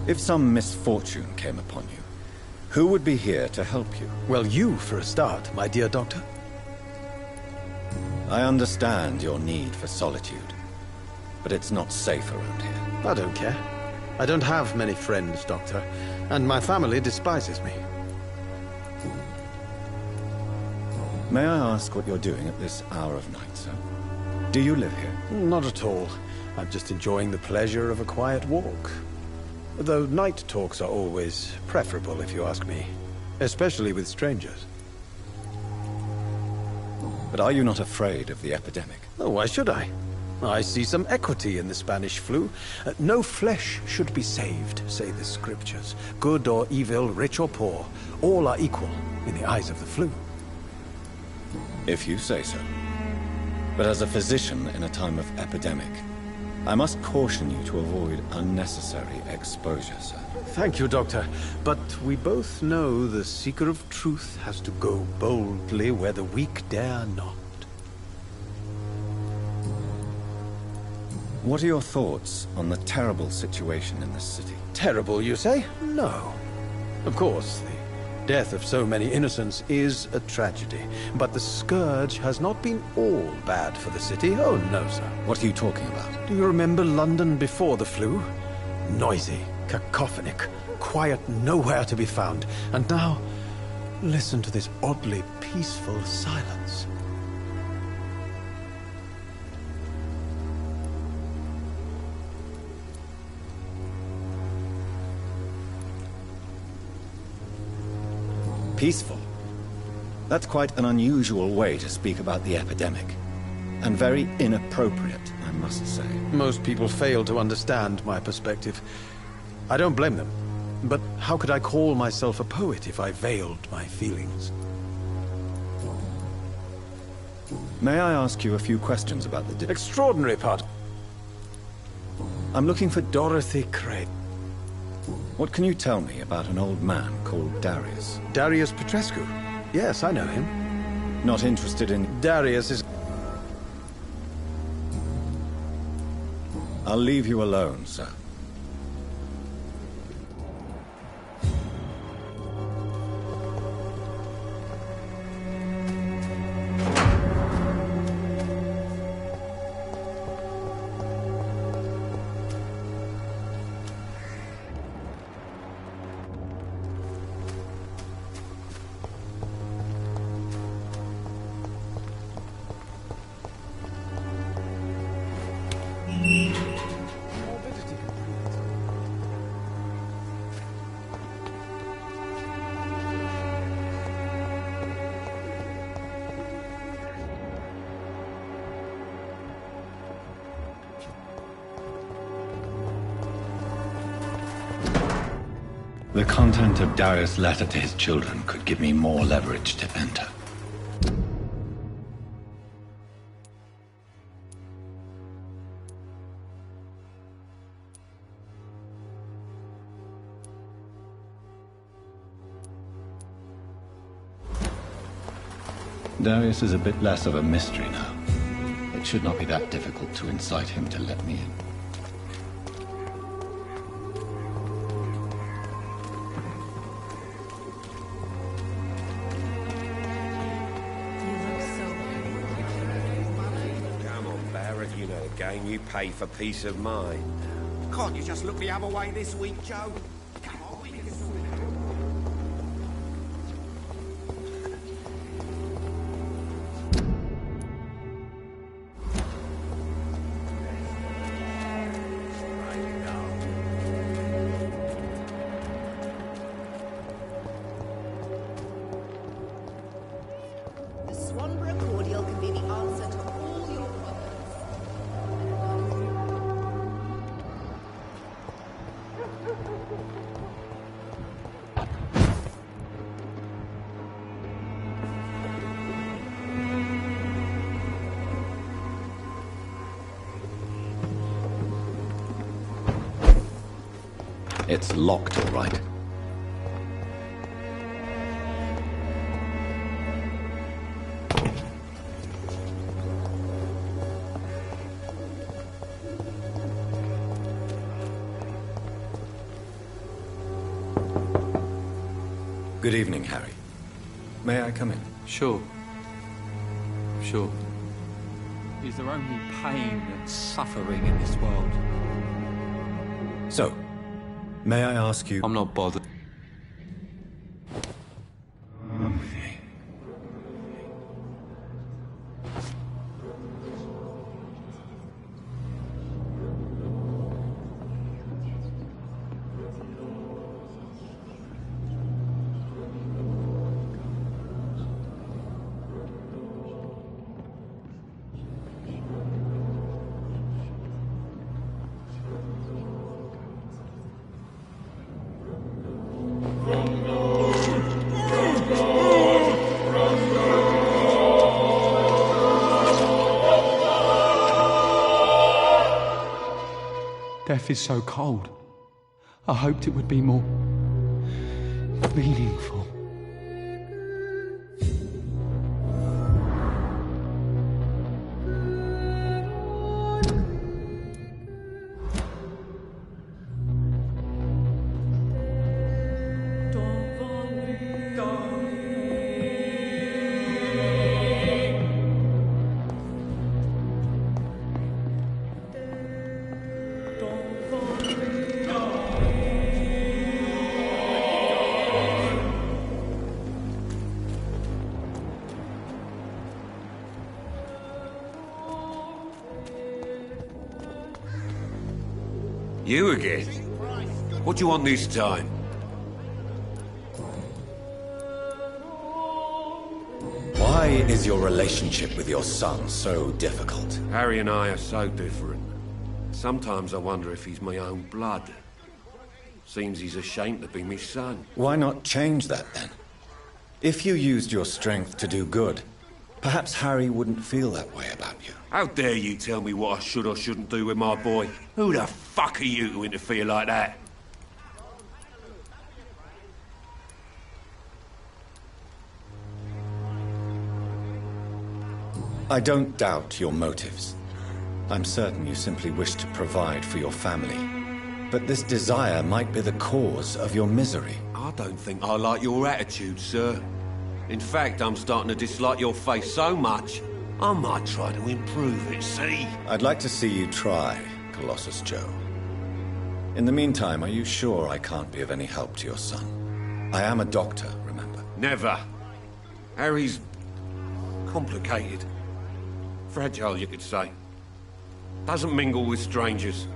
If some misfortune came upon you, who would be here to help you? Well, you, for a start, my dear doctor. I understand your need for solitude, but it's not safe around here. I don't care. I don't have many friends, Doctor, and my family despises me. May I ask what you're doing at this hour of night, sir? Do you live here? Not at all. I'm just enjoying the pleasure of a quiet walk. Though night talks are always preferable, if you ask me. Especially with strangers. But are you not afraid of the epidemic? Oh, why should I? I see some equity in the Spanish flu. No flesh should be saved, say the scriptures. Good or evil, rich or poor, all are equal in the eyes of the flu. If you say so. But as a physician in a time of epidemic, I must caution you to avoid unnecessary exposure, sir. Thank you, Doctor. But we both know the seeker of truth has to go boldly where the weak dare not. What are your thoughts on the terrible situation in this city? Terrible, you say? No. Of course, the death of so many innocents is a tragedy. But the scourge has not been all bad for the city. Oh, no, sir. What are you talking about? Do you remember London before the flu? Noisy, cacophonic, quiet nowhere to be found. And now, listen to this oddly peaceful silence. Peaceful? That's quite an unusual way to speak about the epidemic. And very inappropriate, I must say. Most people fail to understand my perspective. I don't blame them. But how could I call myself a poet if I veiled my feelings? May I ask you a few questions about the... Extraordinary part. I'm looking for... Dorothy Craig. What can you tell me about an old man called Darius? Darius Petrescu? Yes, I know him. Not interested in... Darius is... I'll leave you alone, sir. The content of Darius' letter to his children could give me more leverage to enter. Darius is a bit less of a mystery now. It should not be that difficult to incite him to let me in. Game you pay for peace of mind. Can't you just look the other way this week, Joe? Come on, we can sort it out. It's locked, all right. Good evening, Harry. May I come in? Sure. Sure. Is there only pain and suffering in this world? So, may I ask you... I'm not bothered. Death is so cold. I hoped it would be more meaningful. You again? What do you want this time? Why is your relationship with your son so difficult? Harry and I are so different. Sometimes I wonder if he's my own blood. Seems he's ashamed to be my son. Why not change that, then? If you used your strength to do good, perhaps Harry wouldn't feel that way about you. How dare you tell me what I should or shouldn't do with my boy? Who the fuck are you to interfere like that? I don't doubt your motives. I'm certain you simply wish to provide for your family. But this desire might be the cause of your misery. I don't think I like your attitude, sir. In fact, I'm starting to dislike your face so much, I might try to improve it, see? I'd like to see you try, Colossus Joe. In the meantime, are you sure I can't be of any help to your son? I am a doctor, remember? Never. Harry's complicated. Fragile, you could say. Doesn't mingle with strangers.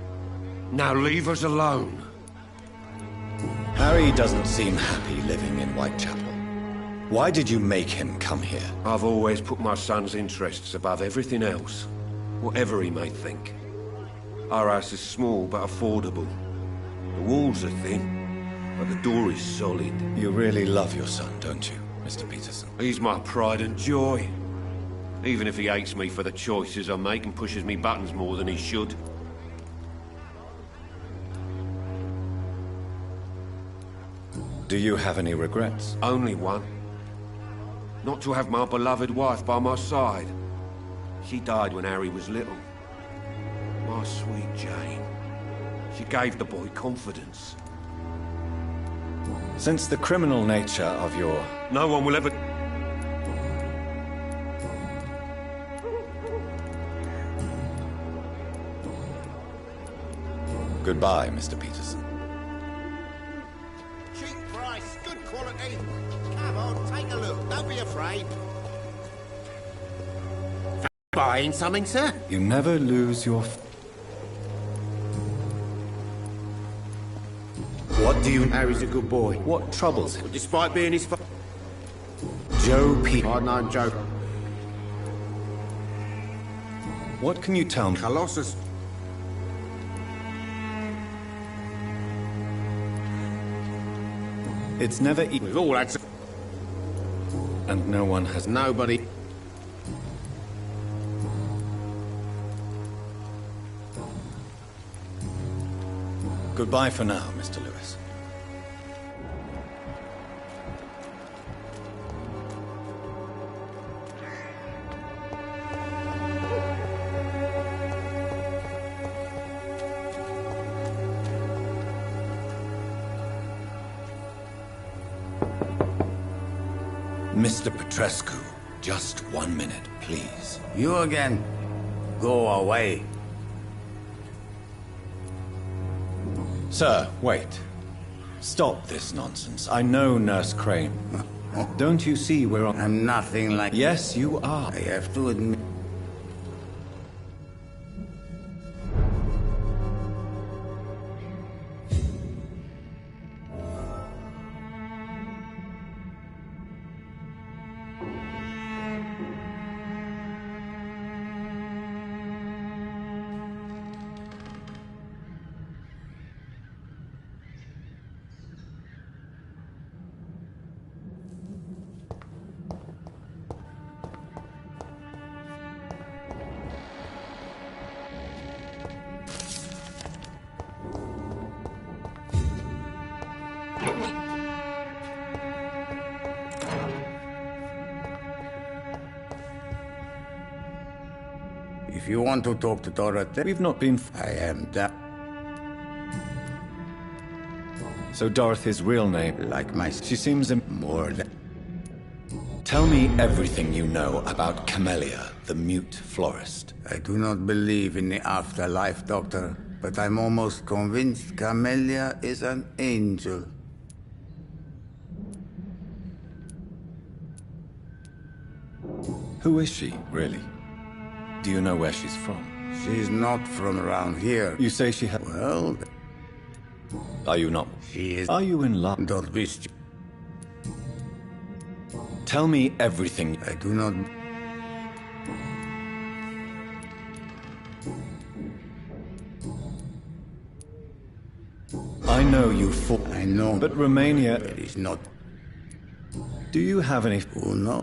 Now leave us alone. Harry doesn't seem happy living in Whitechapel. Why did you make him come here? I've always put my son's interests above everything else, whatever he may think. Our house is small but affordable. The walls are thin, but the door is solid. You really love your son, don't you, Mr. Peterson? He's my pride and joy. Even if he hates me for the choices I make and pushes me buttons more than he should. Do you have any regrets? Only one. Not to have my beloved wife by my side. She died when Harry was little. My sweet Jane. She gave the boy confidence. Since the criminal nature of your... No one will ever... Goodbye, Mr. Peterson. Cheap price, good quality. Come on, take a look. Don't be afraid. Buying something, sir? You never lose your... What do you... Harry's a good boy. What troubles him? But despite being his... Joe P... I've known Joe. What can you tell me? Colossus. It's never... We've all had some... And no one has... Nobody... Goodbye for now, Mr. Lewis. Mr. Petrescu, just 1 minute, please. You again? Go away. Sir, wait. Stop this nonsense. I know Nurse Crane. Don't you see we're on... I'm nothing like... Yes, you are. I have to admit... If you want to talk to Dorothy... We've not been... I am that... So Dorothy's real name... Like my... She seems... More than... Tell me everything you know about Camellia, the mute florist. I do not believe in the afterlife, Doctor, but I'm almost convinced Camellia is an angel. Who is she, really? Do you know where she's from? She's not from around here. You say she had... Well... Are you not? She is... Are you in love? Don't be stupid. Tell me everything. I do not... I know you fought... I know. But Romania... It is not... Do you have any... Oh, no.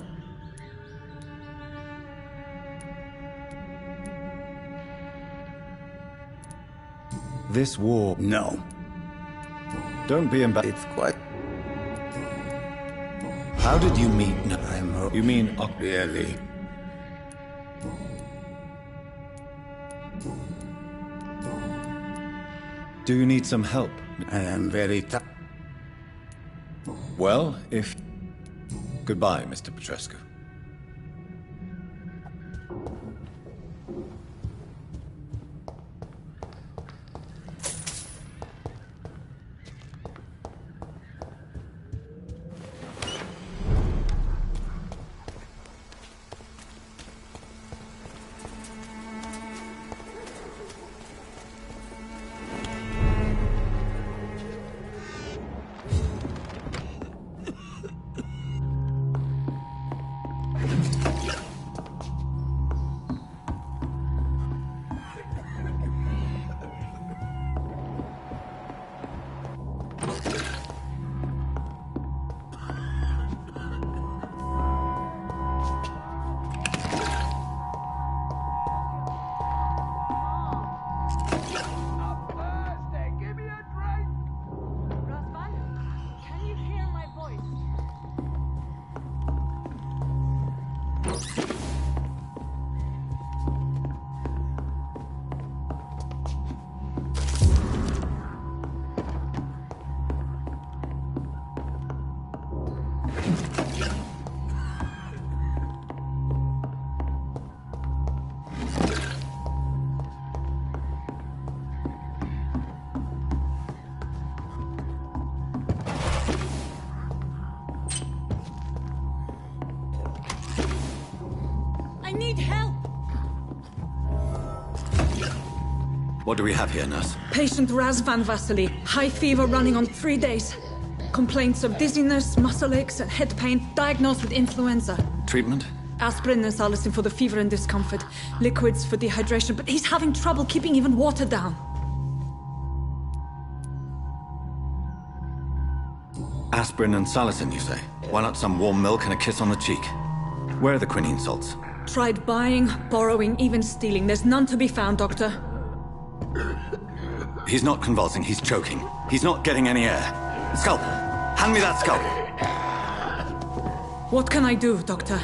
This war... No. Don't be embarrassed. It's quite... How did you meet... No, I'm... You mean... Really? Do you need some help? I am very tired. Well, if... Goodbye, Mr. Petrescu. What do we have here, nurse? Patient Razvan Vasily. High fever running on 3 days. Complaints of dizziness, muscle aches, and head pain. Diagnosed with influenza. Treatment? Aspirin and salicin for the fever and discomfort. Liquids for dehydration, but he's having trouble keeping even water down. Aspirin and salicin, you say? Why not some warm milk and a kiss on the cheek? Where are the quinine salts? Tried buying, borrowing, even stealing. There's none to be found, Doctor. He's not convulsing, he's choking. He's not getting any air. Scalpel! Hand me that scalpel! What can I do, Doctor?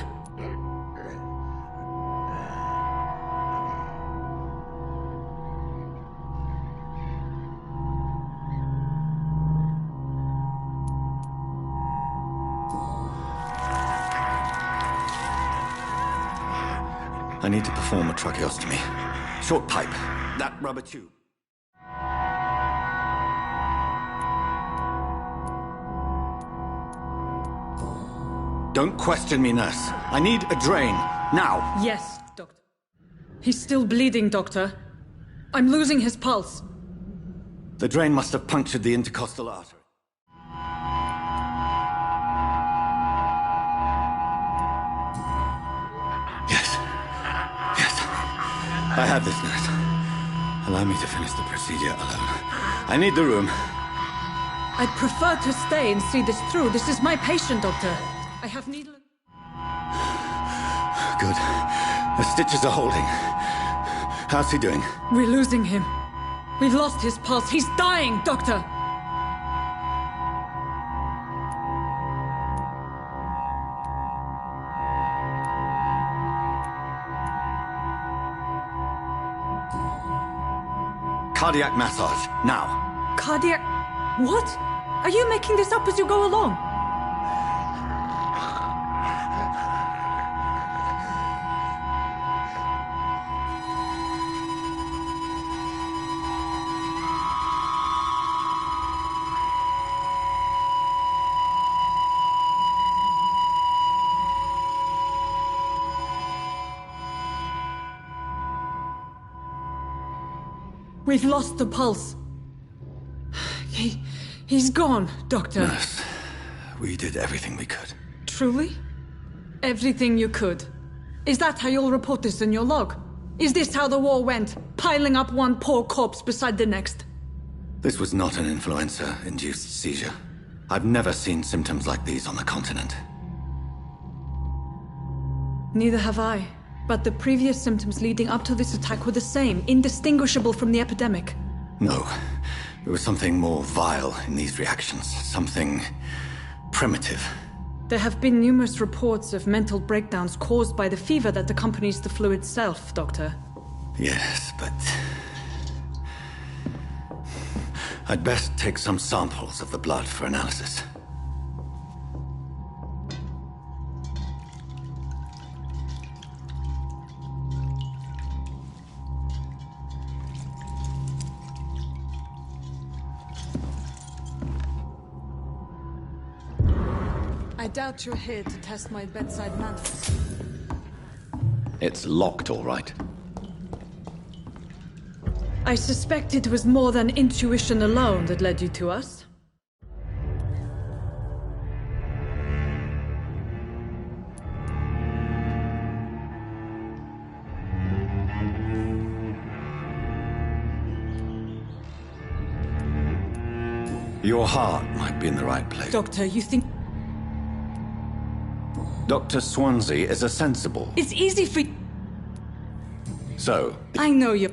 I need to perform a tracheostomy. Short pipe. That rubber tube. Don't question me, nurse. I need a drain. Now. Yes, Doctor. He's still bleeding, Doctor. I'm losing his pulse. The drain must have punctured the intercostal artery. Yes. I have this, nurse. Allow me to finish the procedure alone. I need the room. I'd prefer to stay and see this through. This is my patient, Doctor. I have needle... Good. The stitches are holding. How's he doing? We're losing him. We've lost his pulse. He's dying, Doctor! Cardiac massage, now. Cardiac... What? Are you making this up as you go along? We've lost the pulse. He's gone, Doctor. Nurse, we did everything we could. Truly? Everything you could? Is that how you'll report this in your log? Is this how the war went? Piling up one poor corpse beside the next? This was not an influenza-induced seizure. I've never seen symptoms like these on the continent. Neither have I. But the previous symptoms leading up to this attack were the same, indistinguishable from the epidemic. No. There was something more vile in these reactions. Something primitive. There have been numerous reports of mental breakdowns caused by the fever that accompanies the flu itself, Doctor. Yes, but... I'd best take some samples of the blood for analysis. I doubt you're here to test my bedside manners. It's locked, all right. I suspect it was more than intuition alone that led you to us. Your heart might be in the right place. Doctor, you think... Dr. Swansea is a sensible... It's easy for... So... I know you...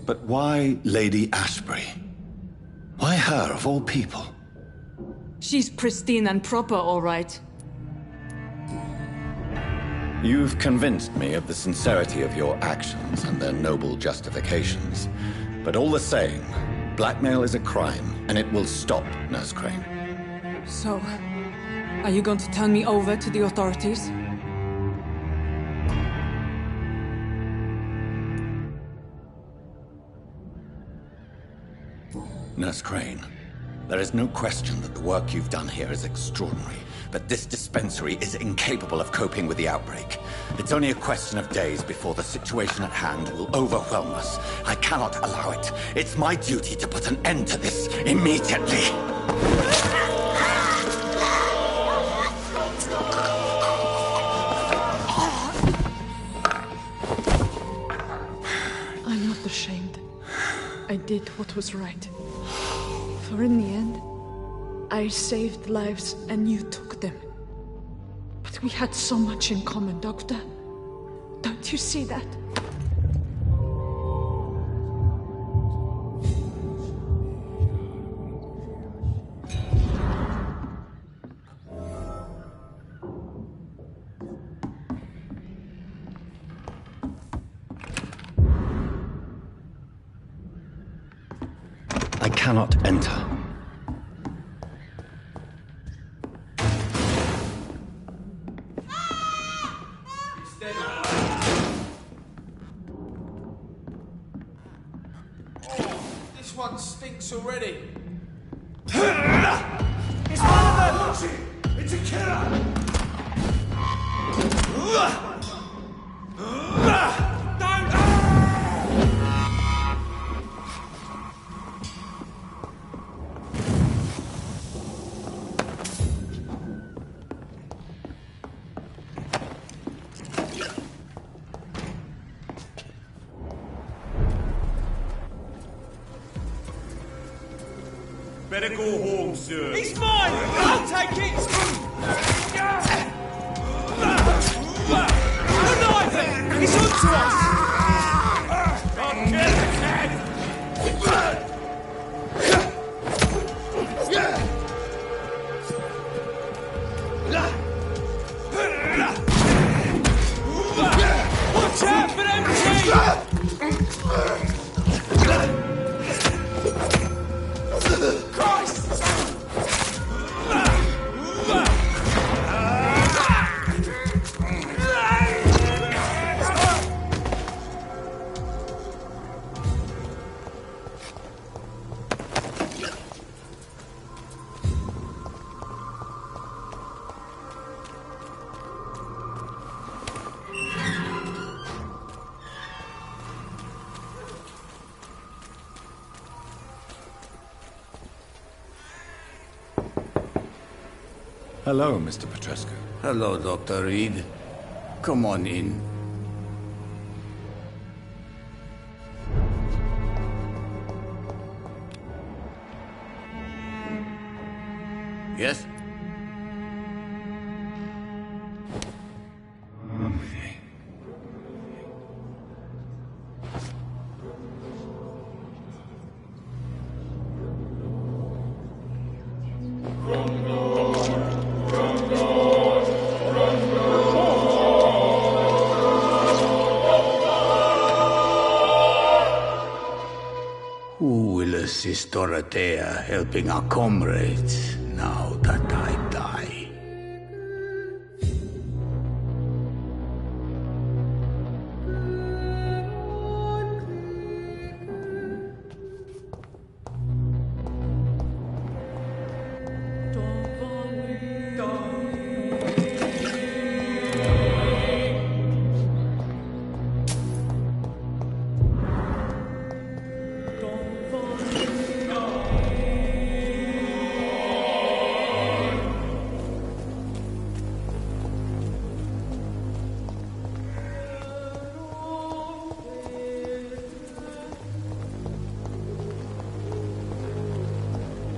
But why Lady Ashbury? Why her, of all people? She's pristine and proper, all right. You've convinced me of the sincerity of your actions and their noble justifications. But all the same, blackmail is a crime, and it will stop, Nurse Crane. So, are you going to turn me over to the authorities? Nurse Crane, there is no question that the work you've done here is extraordinary, but this dispensary is incapable of coping with the outbreak. It's only a question of days before the situation at hand will overwhelm us. I cannot allow it. It's my duty to put an end to this immediately. I'm not ashamed. I did what was right. For in the end, I saved lives and you took them. But we had so much in common, Doctor. Don't you see that? I cannot enter. blood stinks already. It's one of them! Watch it! It's a killer! Better go home, sir. He's mine! I'll take it! Alive then! He's on to us! I'll kill the cat! Watch out for them teeth! Christ! Hello, Mr. Petrescu. Hello, Dr. Reed. Come on in. Yes? Who will assist Dorothea helping our comrades now that I die?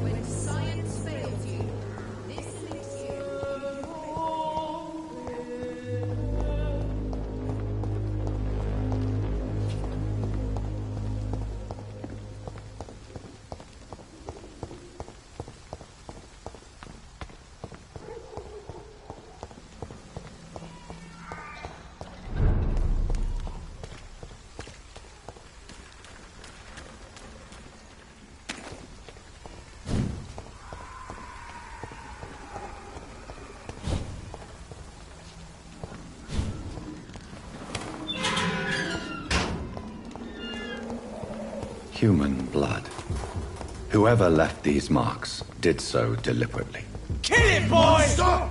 When science fails you, this elixir Human blood. Whoever left these marks did so deliberately. Kill it, boy! Stop!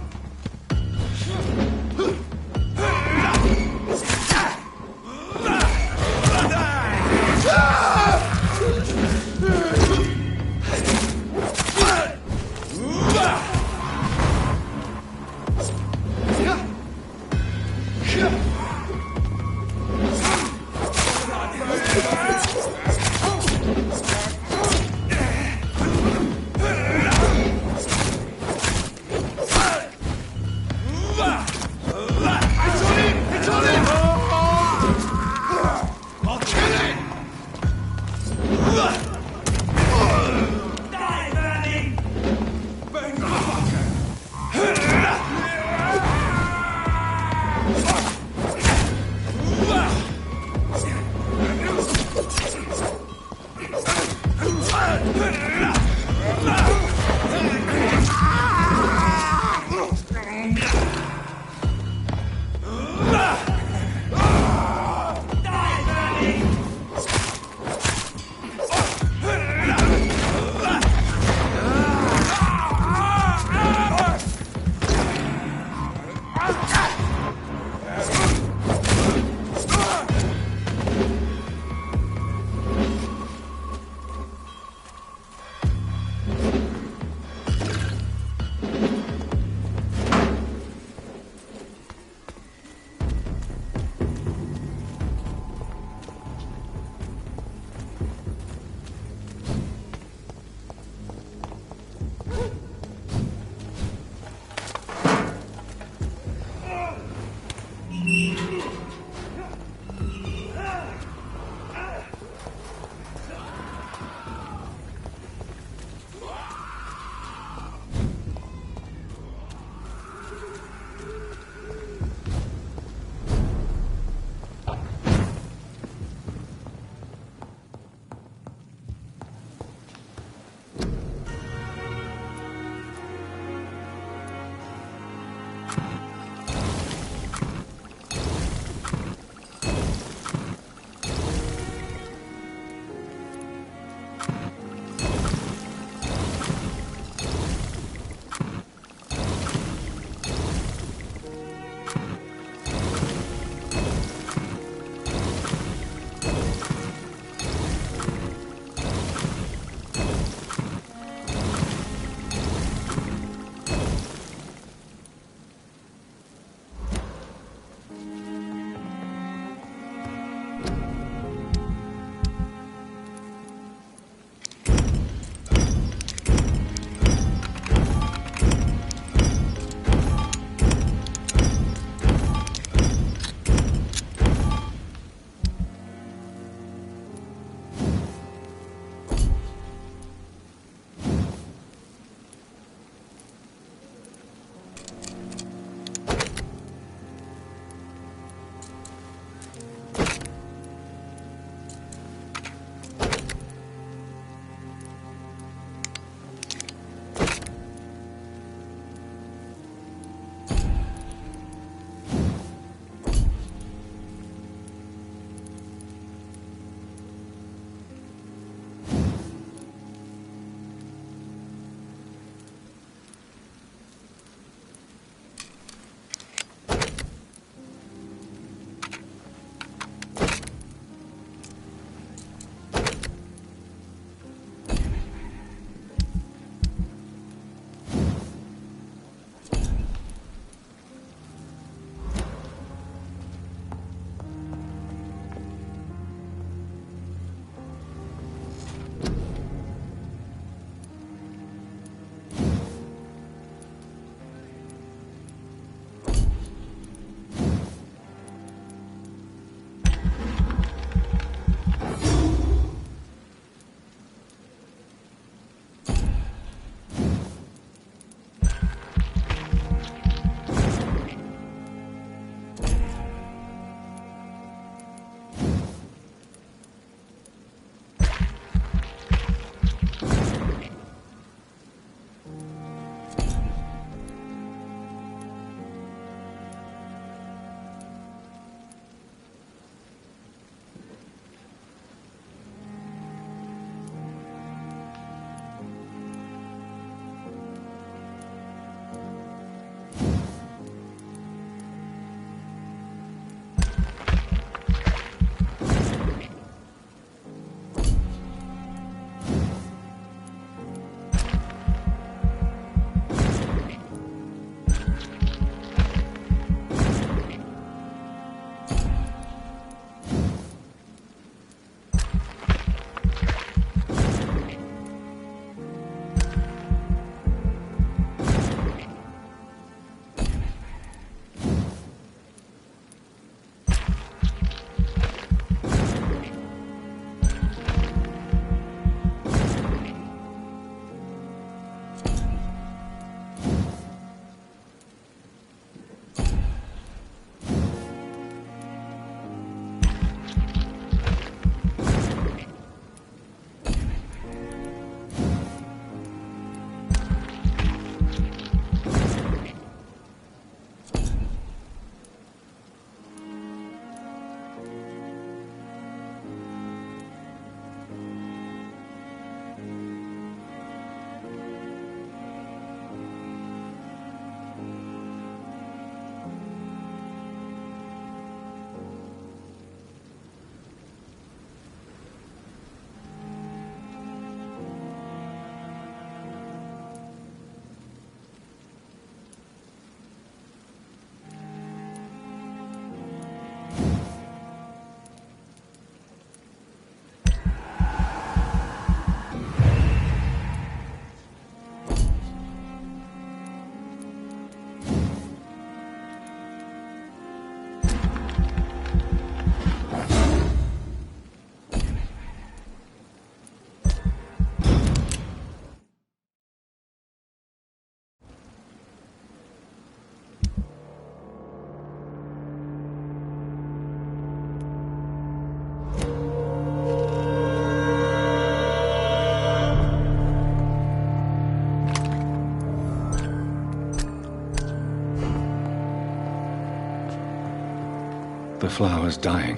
The flower's dying.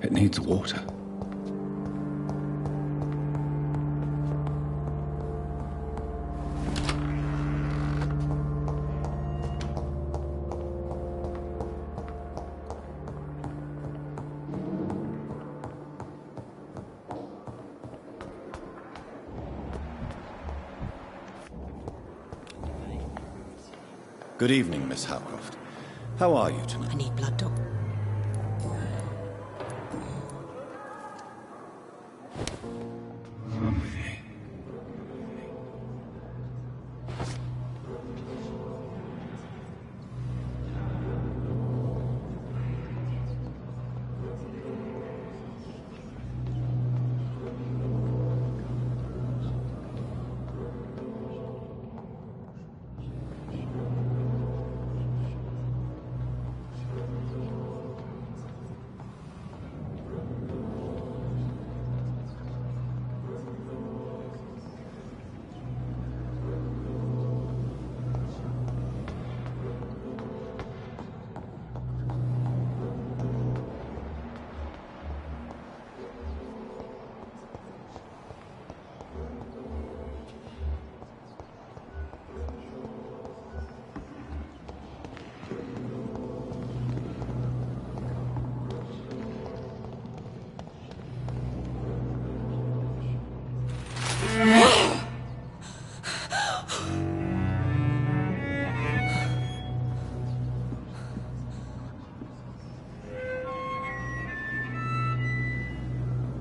It needs water. Good evening, Miss Howcroft. How are you tonight? I need blood, Doc.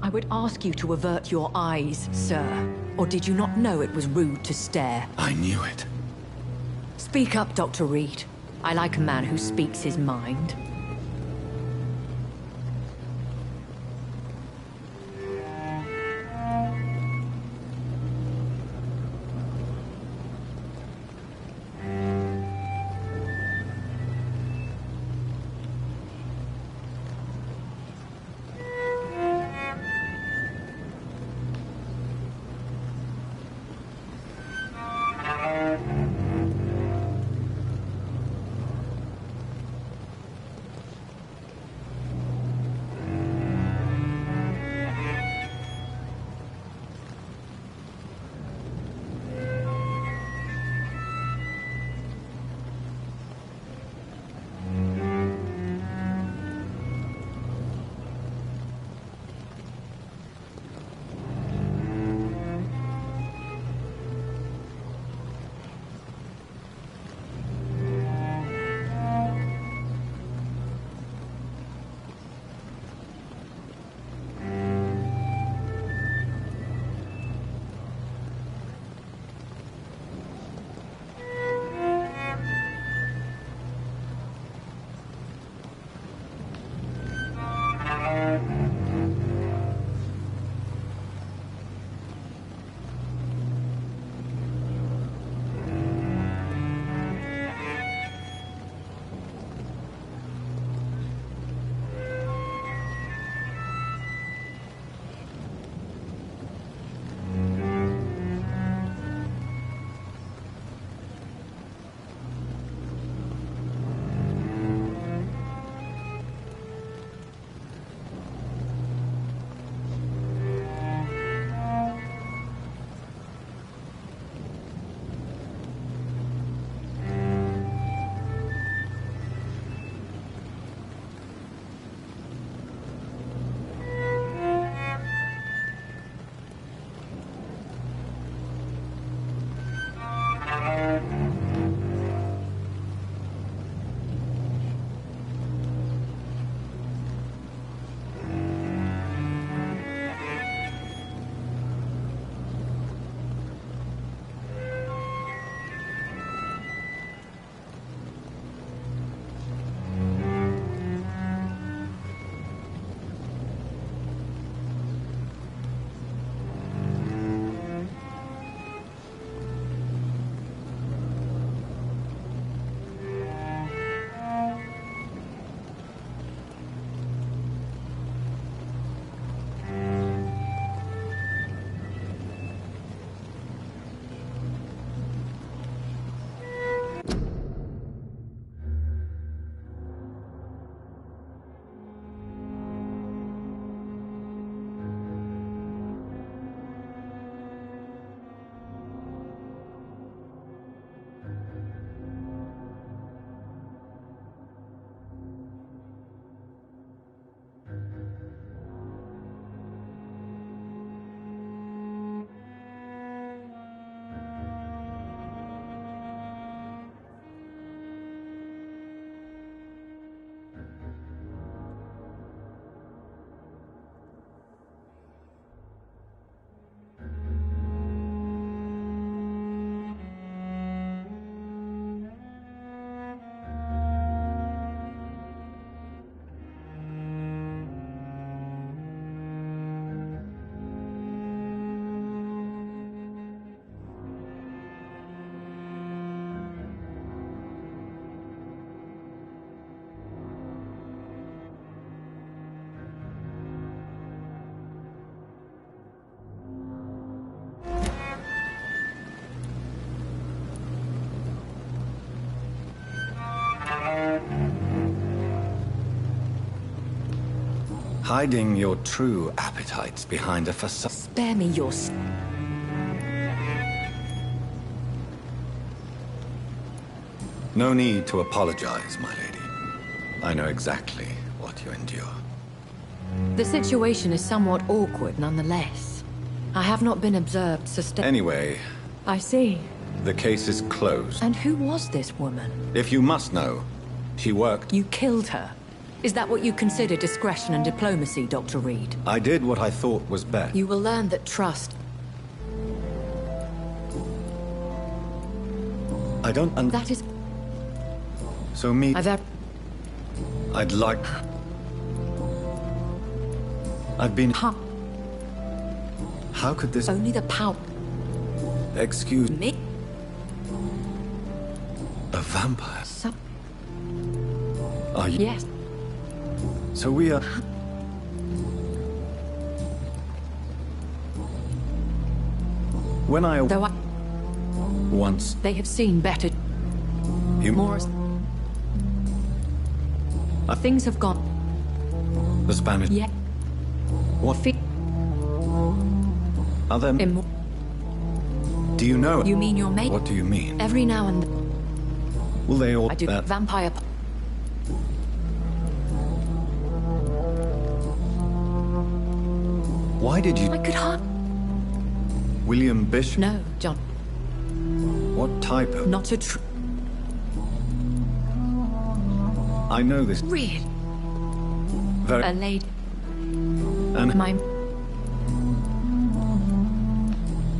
I would ask you to avert your eyes, sir. Or did you not know it was rude to stare? I knew it. Speak up, Dr. Reed. I like a man who speaks his mind. Hiding your true appetites behind a facade. Spare me your... No need to apologize, my lady. I know exactly what you endure. The situation is somewhat awkward nonetheless. I have not been observed Anyway... I see. The case is closed. And who was this woman? If you must know, she worked... You killed her. Is that what you consider discretion and diplomacy, Dr. Reed? I did what I thought was best. You will learn that trust... I don't... That is... So I'd like... I've been... How could this... Only the power... Excuse me? A vampire? Are you... Yes. So we are... When I... Though I... Once... They have seen better... You... More... Things have gone... The Spanish... Yeah. What... Are there... Do you know... You mean your mate? What do you mean? Every now and... Will they all... I do. Vampire... Why did you... I could hardly... William Bishop? No, John. What type of... Not a true... I know this... Really? Very... A lady... And... My...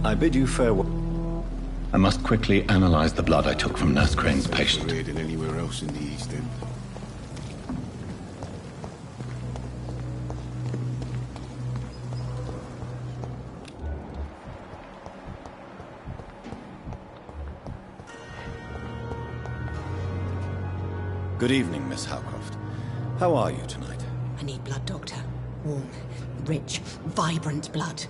I bid you farewell. I must quickly analyze the blood I took from Nurse Crane's patient. Weirder than anywhere else in the East End. Good evening, Miss Howcroft. How are you tonight? I need blood, Doctor. Warm, rich, vibrant blood.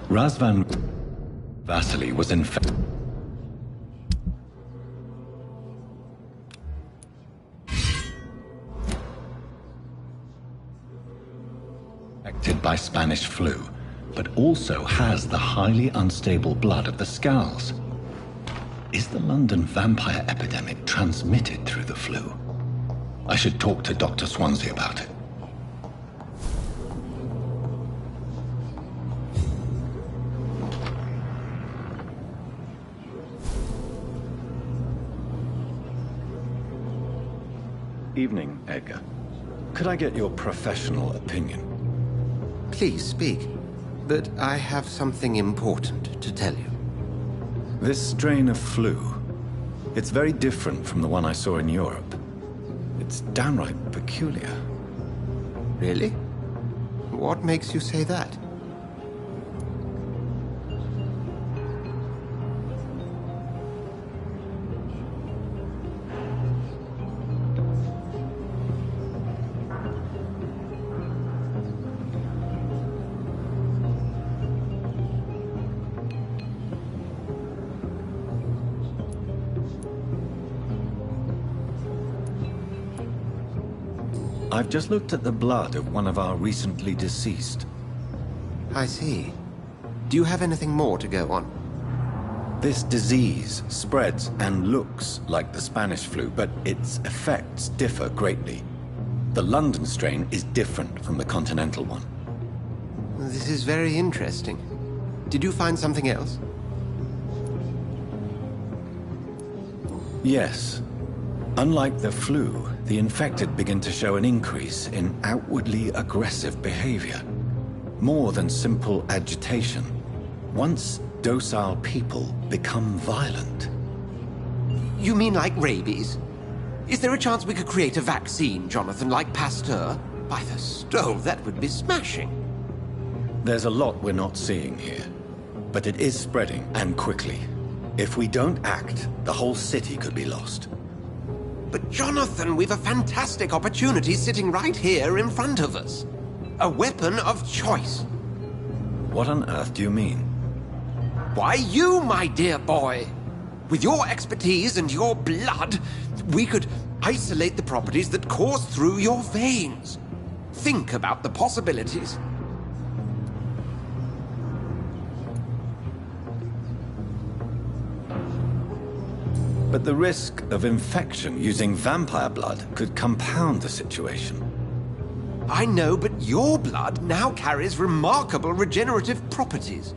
Razvan Vasily was infected by Spanish flu, but also has the highly unstable blood of the Scowls. Is the London vampire epidemic transmitted through the flu? I should talk to Dr. Swansea about it. Evening, Edgar. Could I get your professional opinion? Please speak, but I have something important to tell you. This strain of flu, it's very different from the one I saw in Europe. It's downright peculiar. Really? What makes you say that? I've just looked at the blood of one of our recently deceased. I see. Do you have anything more to go on? This disease spreads and looks like the Spanish flu, but its effects differ greatly. The London strain is different from the continental one. This is very interesting. Did you find something else? Yes. Unlike the flu, the infected begin to show an increase in outwardly aggressive behavior. More than simple agitation. Once docile people become violent. You mean like rabies? Is there a chance we could create a vaccine, Jonathan, like Pasteur? By the stole, that would be smashing. There's a lot we're not seeing here. But it is spreading, and quickly. If we don't act, the whole city could be lost. But Jonathan, we've a fantastic opportunity sitting right here in front of us. A weapon of choice. What on earth do you mean? Why, you, my dear boy. With your expertise and your blood, we could isolate the properties that course through your veins. Think about the possibilities. But the risk of infection using vampire blood could compound the situation. I know, but your blood now carries remarkable regenerative properties.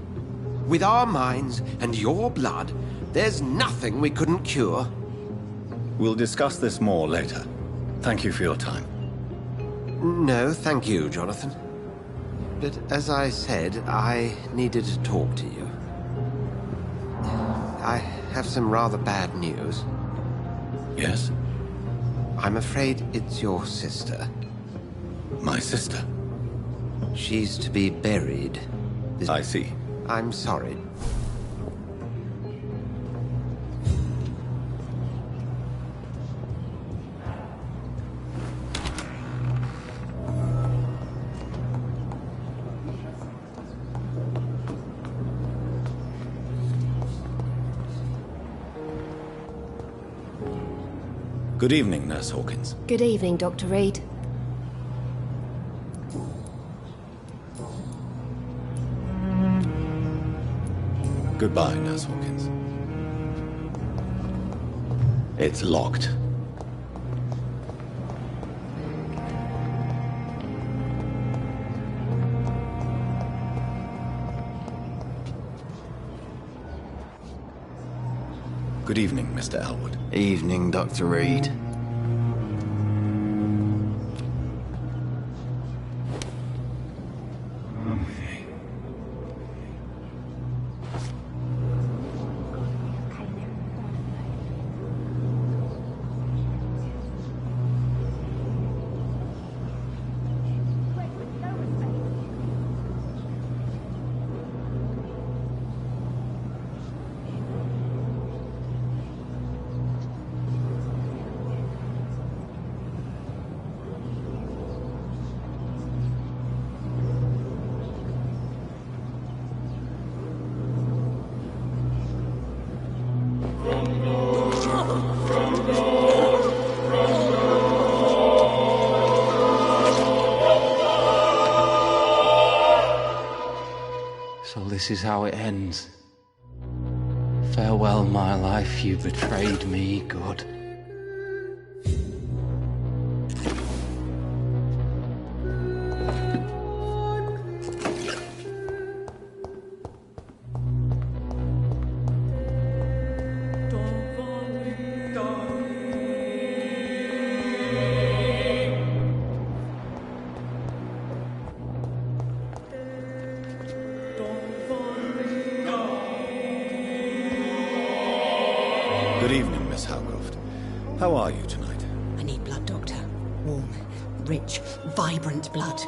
With our minds and your blood, there's nothing we couldn't cure. We'll discuss this more later. Thank you for your time. No, thank you, Jonathan. But as I said, I needed to talk to you. I have some rather bad news. Yes? I'm afraid it's your sister. My sister? She's to be buried. I see. I'm sorry. Good evening, Nurse Hawkins. Good evening, Dr. Reed. Goodbye, Nurse Hawkins. It's locked. Good evening, Mr. Elwood. Evening, Dr. Reed. So this is how it ends. Farewell, my life, you betrayed me, good. Good evening, Miss Howcroft. How are you tonight? I need blood, Doctor. Warm, rich, vibrant blood.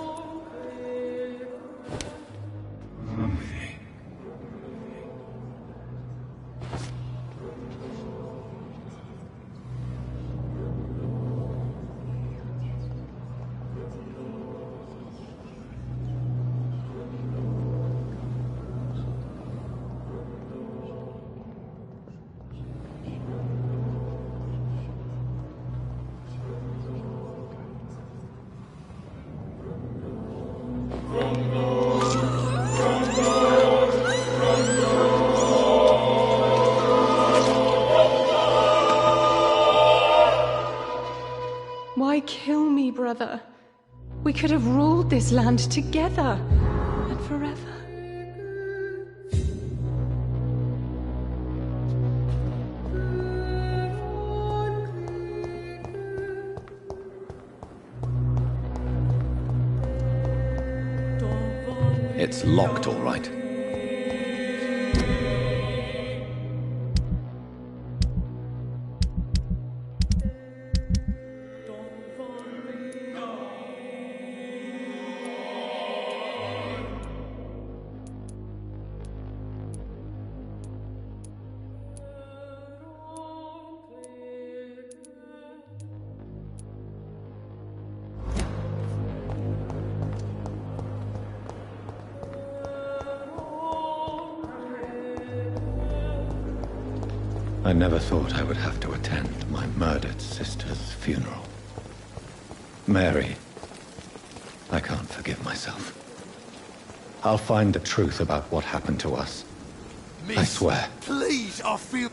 Why kill me, brother? We could have ruled this land together and forever. It's locked, all right. I never thought I would have to attend my murdered sister's funeral. Mary, I can't forgive myself. I'll find the truth about what happened to us. Miss, I swear. Please, I feel...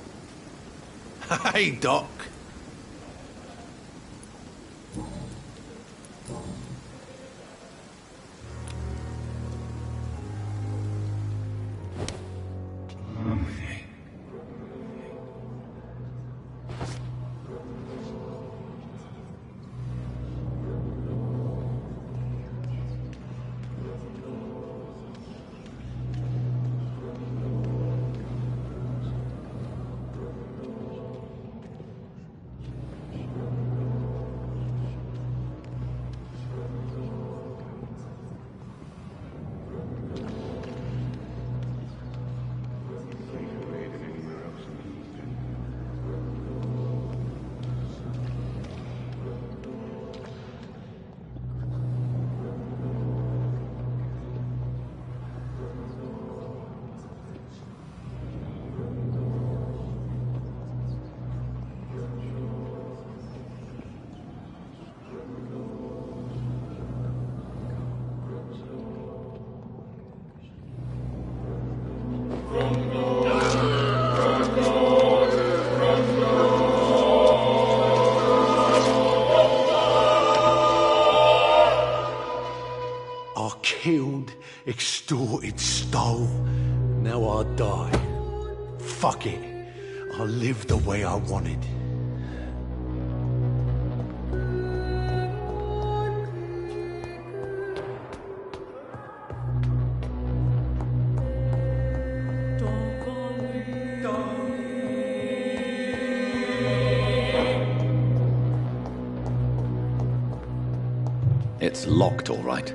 Hey, Doc. Killed, extorted, stole. Now I die. Fuck it. I live the way I wanted. It's locked, all right.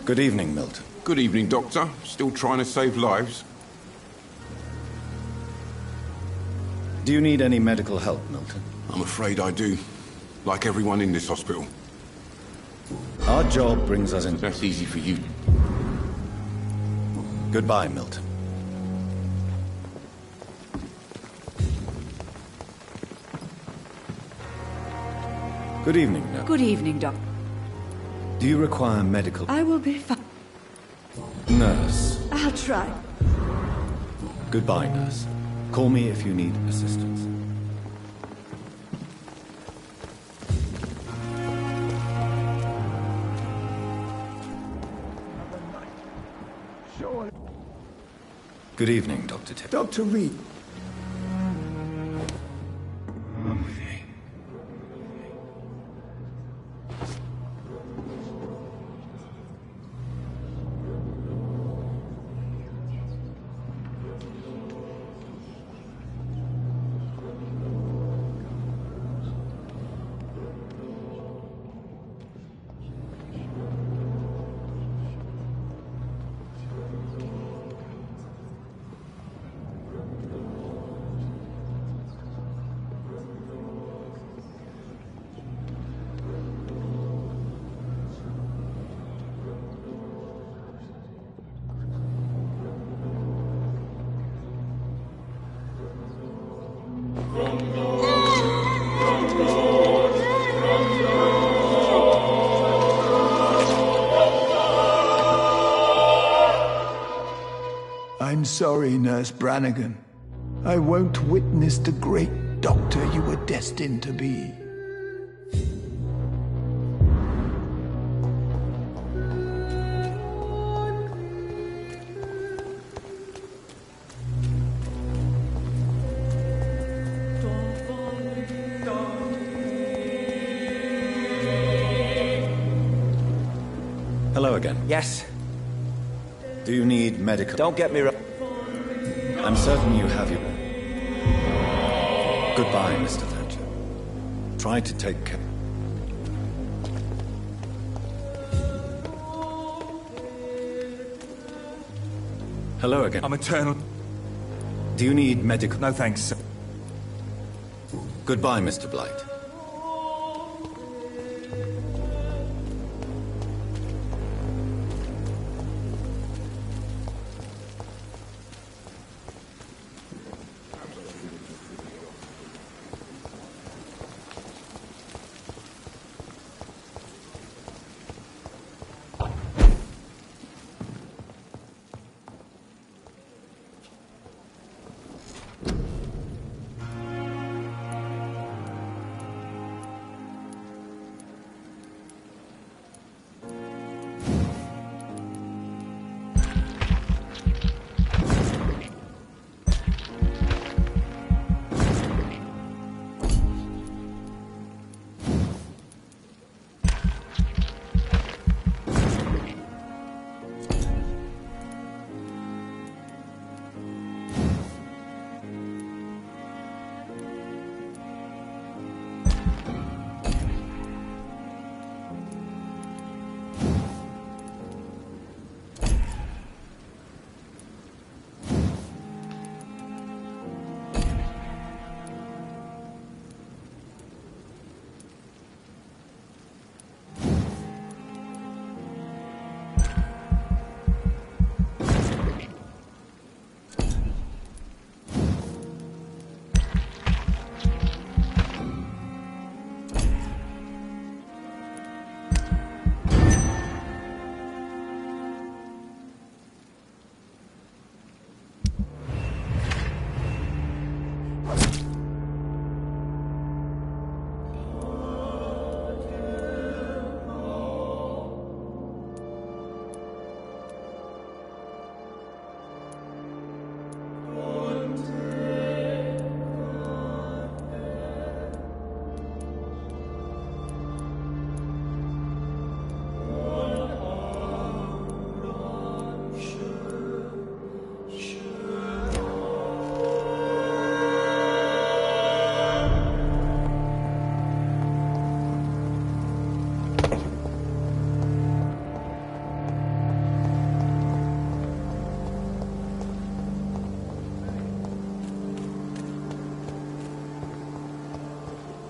Good evening, Milton. Good evening, Doctor. Still trying to save lives? Do you need any medical help, Milton? I'm afraid I do. Like everyone in this hospital. Our job brings us in... That's easy for you. Goodbye, Milton. Good evening, nurse. Good evening, Doc. Do you require medical... I will be fine. Nurse. I'll try. Goodbye, nurse. Call me if you need assistance. Good evening, Dr. Tipp. Dr. Reed. I'm sorry, Nurse Brannigan. I won't witness the great doctor you were destined to be. Hello again. Yes. Do you need medical... Don't get me wrong. I'm certain you have your... Goodbye, Mr. Thatcher. Try to take care... Hello again. I'm eternal. Do you need medical... No thanks, sir. Goodbye, Mr. Blight.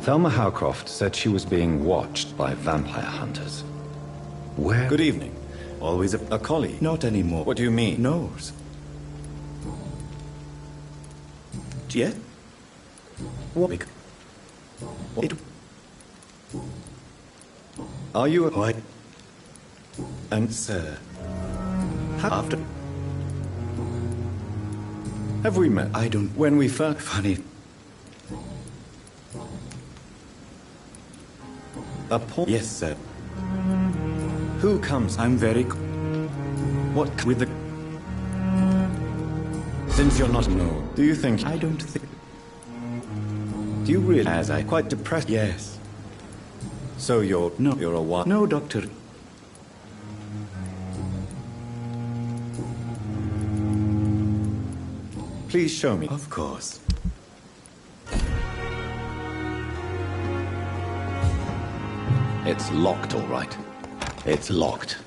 Thelma Howcroft said she was being watched by vampire hunters. Where? Good evening. Always A colleague? Not anymore. What do you mean? Nose. Yet? What? It... Are you a... Why? And... Sir. After... Have we met? I don't... When we first... Funny. A point? Yes, sir. Who comes? I'm very... What with the... Since you're not... No. Do you think... I don't think... Do you really... As I... Quite depressed? Yes. So you're... No. You're a what? No, Doctor. Please show me. Of course. It's locked, all right. It's locked.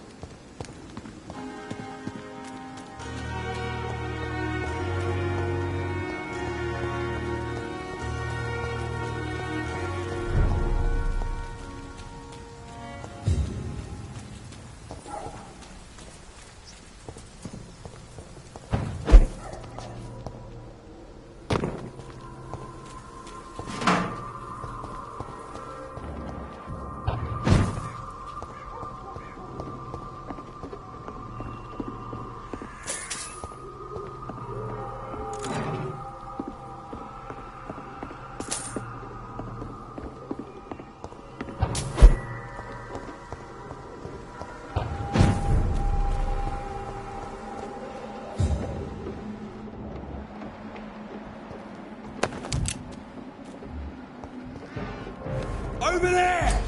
Over there!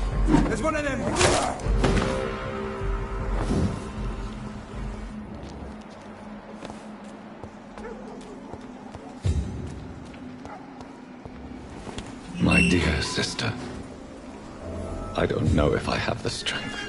There's one of them! My dear sister, I don't know if I have the strength.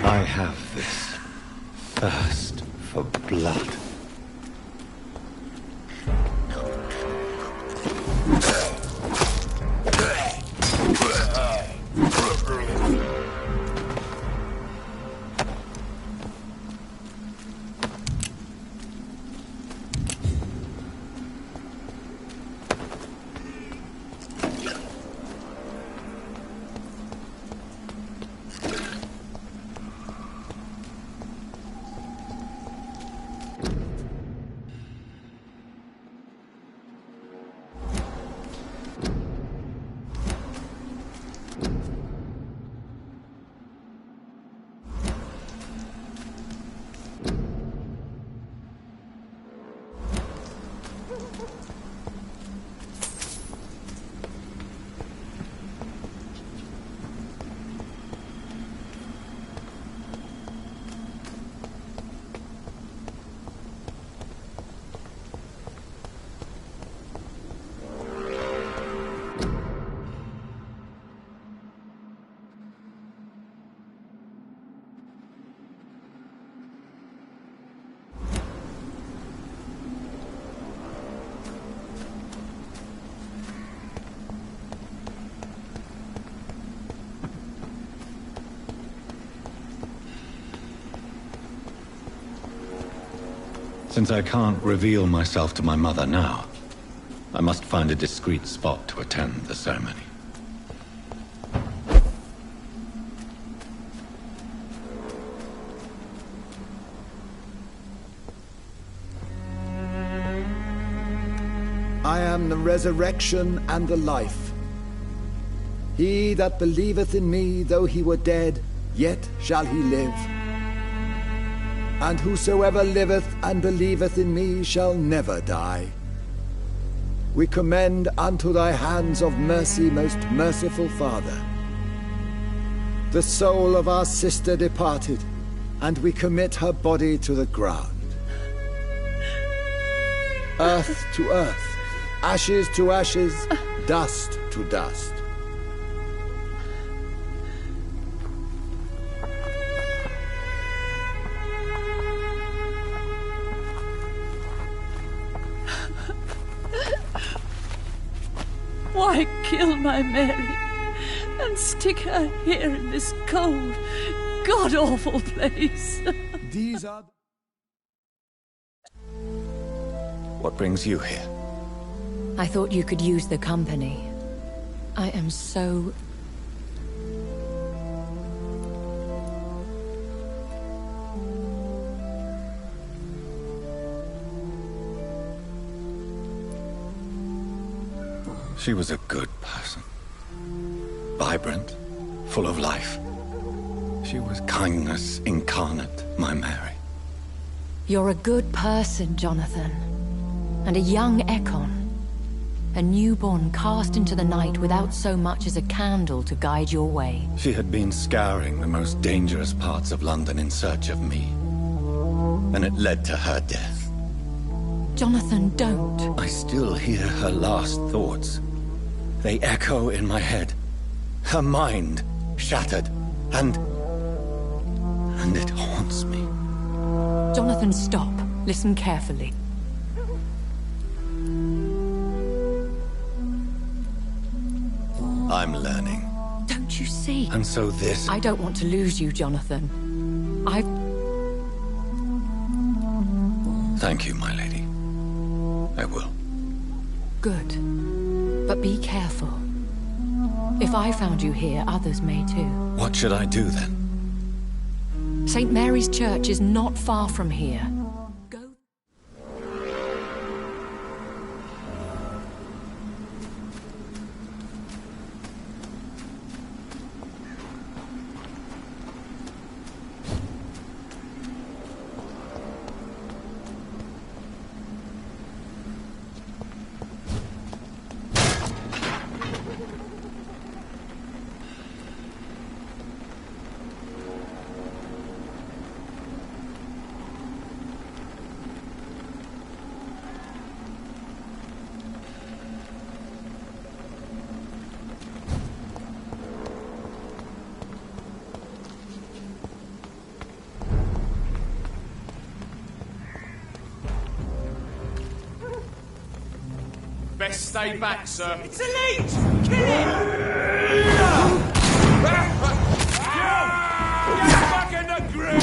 I have this thirst for blood. Since I can't reveal myself to my mother now, I must find a discreet spot to attend the ceremony. I am the resurrection and the life. He that believeth in me, though he were dead, yet shall he live. And whosoever liveth and believeth in me shall never die. We commend unto thy hands of mercy, most merciful Father, the soul of our sister departed, and we commit her body to the ground. Earth to earth, ashes to ashes, dust to dust. Why kill my Mary and stick her here in this cold, god-awful place? These are... What brings you here? I thought you could use the company. I am so... She was a good person. Vibrant, full of life. She was kindness incarnate, my Mary. You're a good person, Jonathan. And a young Ekon. A newborn cast into the night without so much as a candle to guide your way. She had been scouring the most dangerous parts of London in search of me. And it led to her death. Jonathan, don't. I still hear her last thoughts. They echo in my head. Her mind shattered, and it haunts me. Jonathan, stop. Listen carefully. I'm learning. Don't you see? And so this... I don't want to lose you, Jonathan. Thank you, my lady. I will. Good. But be careful. If I found you here, others may too. What should I do then? St. Mary's Church is not far from here. Best stay back, sir. It's a leech! Kill him! Get back in the grip!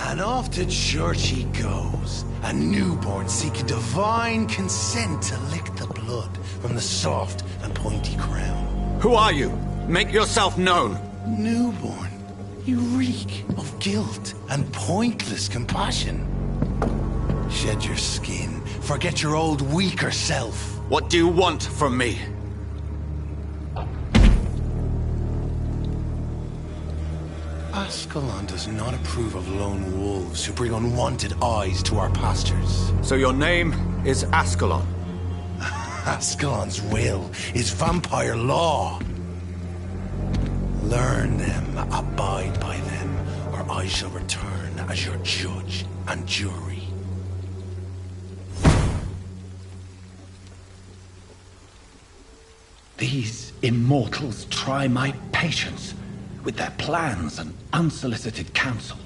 And off to church he goes, a newborn seeking divine consent to lick the blood from the soft and pointy crown. Who are you? Make yourself known. Newborn, you reek of guilt and pointless compassion. Shed your skin, forget your old weaker self. What do you want from me? Ascalon does not approve of lone wolves who bring unwanted eyes to our pastures. So your name is Ascalon? Ascalon's will is vampire law. Learn them, abide by them, or I shall return as your judge and jury. These immortals try my patience with their plans and unsolicited counsel.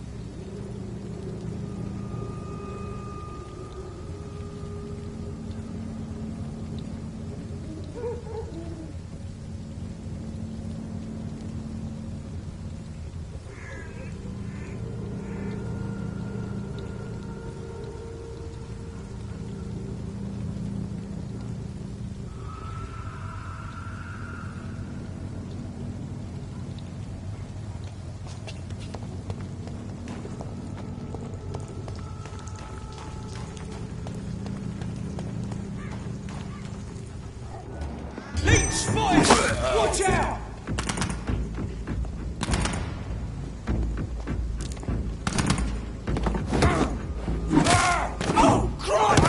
Watch out! Oh, Christ!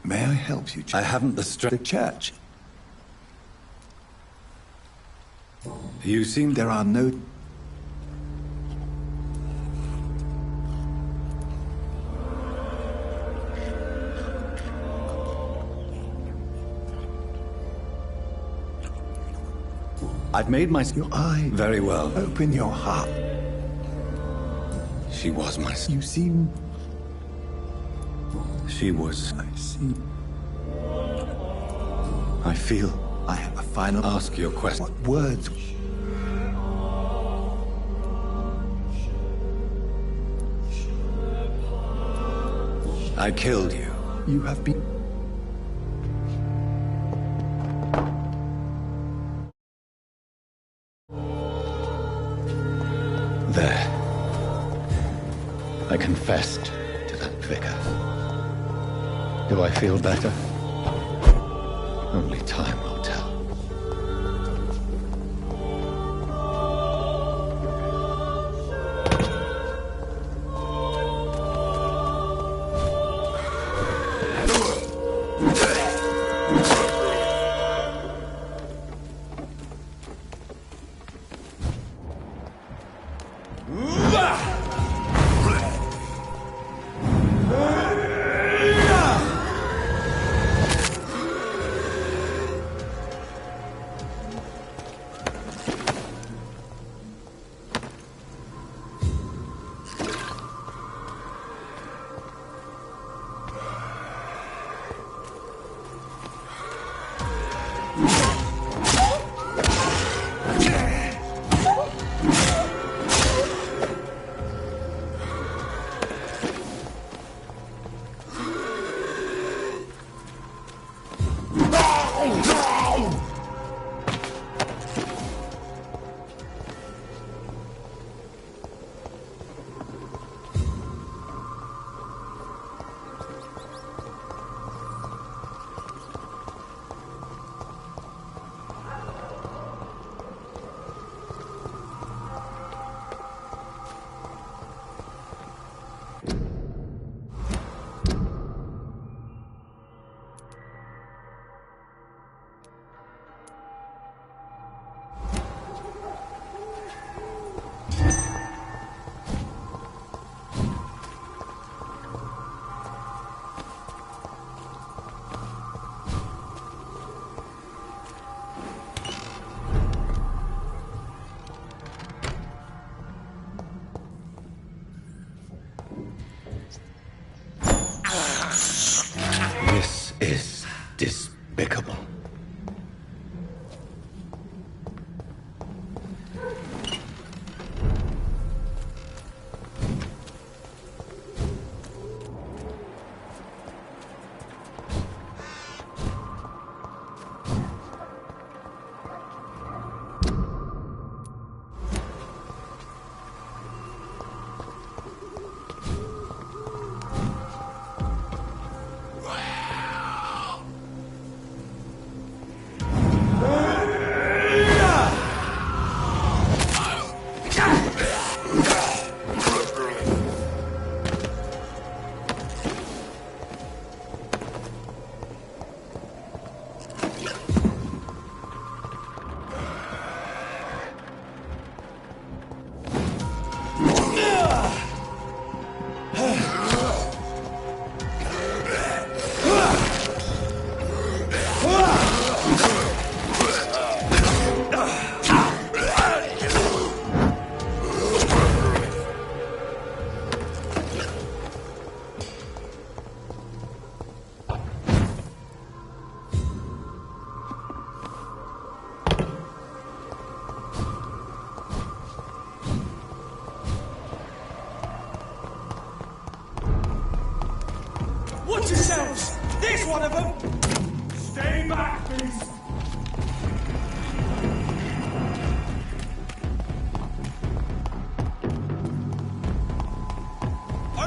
May I help you? I haven't the strength. The church. You seem there are no... I've made my... Your eye. Very well. Open your heart. She was my... You seem... She was... I see. I feel... I have a final... Ask your question. What words... I killed you. You have been... There. I confessed to that vicar. Do I feel better? Only time will tell.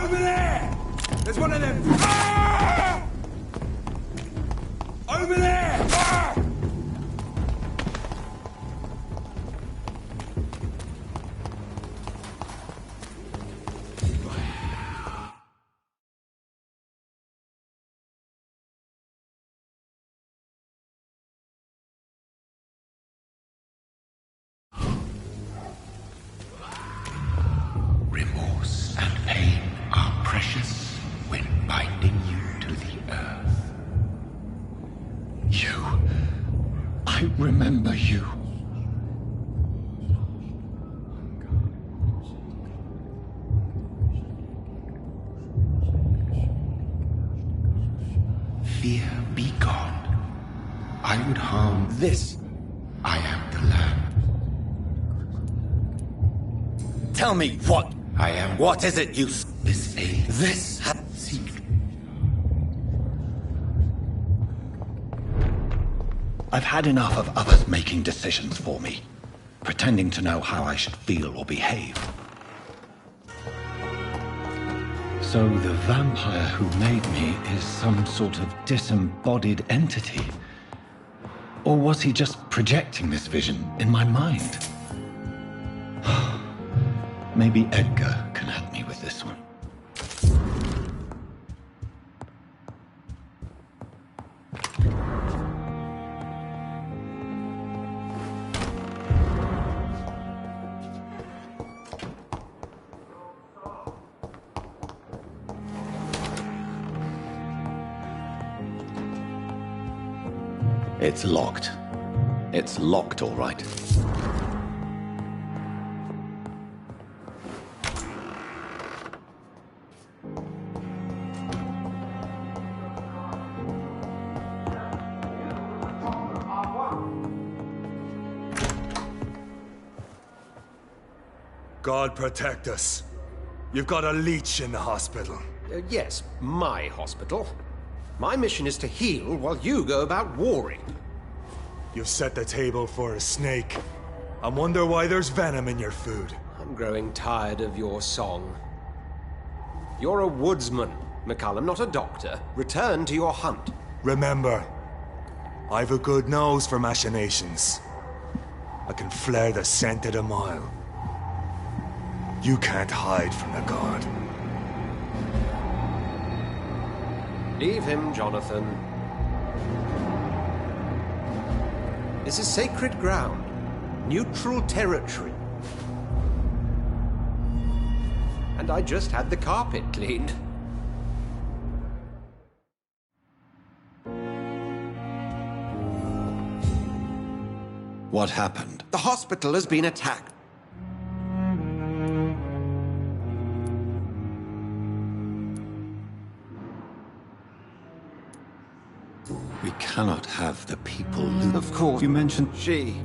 Over there! There's one of them! Ah! Over there! Ah! Remorse and pain are precious when binding you to the earth. You. I remember you. Fear be gone. I would harm this. I am the Lamb. Tell me what? I am. What is it you... This aid. This... Seek. I've had enough of others making decisions for me, pretending to know how I should feel or behave. So the vampire who made me is some sort of disembodied entity? Or was he just projecting this vision in my mind? Maybe Edgar can help me with this one. It's locked. It's locked, all right. God protect us. You've got a leech in the hospital. Yes, my hospital. My mission is to heal while you go about warring. You've set the table for a snake. I wonder why there's venom in your food. I'm growing tired of your song. You're a woodsman, McCullum, not a doctor. Return to your hunt. Remember, I've a good nose for machinations. I can flare the scent at a mile. You can't hide from the god. Leave him, Jonathan. This is sacred ground. Neutral territory. And I just had the carpet cleaned. What happened? The hospital has been attacked. We cannot have the people lose. Of course. You mentioned... She.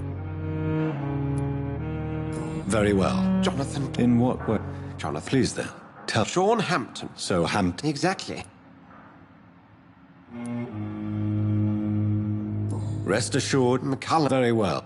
Very well. Jonathan. In what way? Jonathan. Please then, tell... Sean Hampton. So Hampton... Exactly. Rest assured, McCullum. Very well.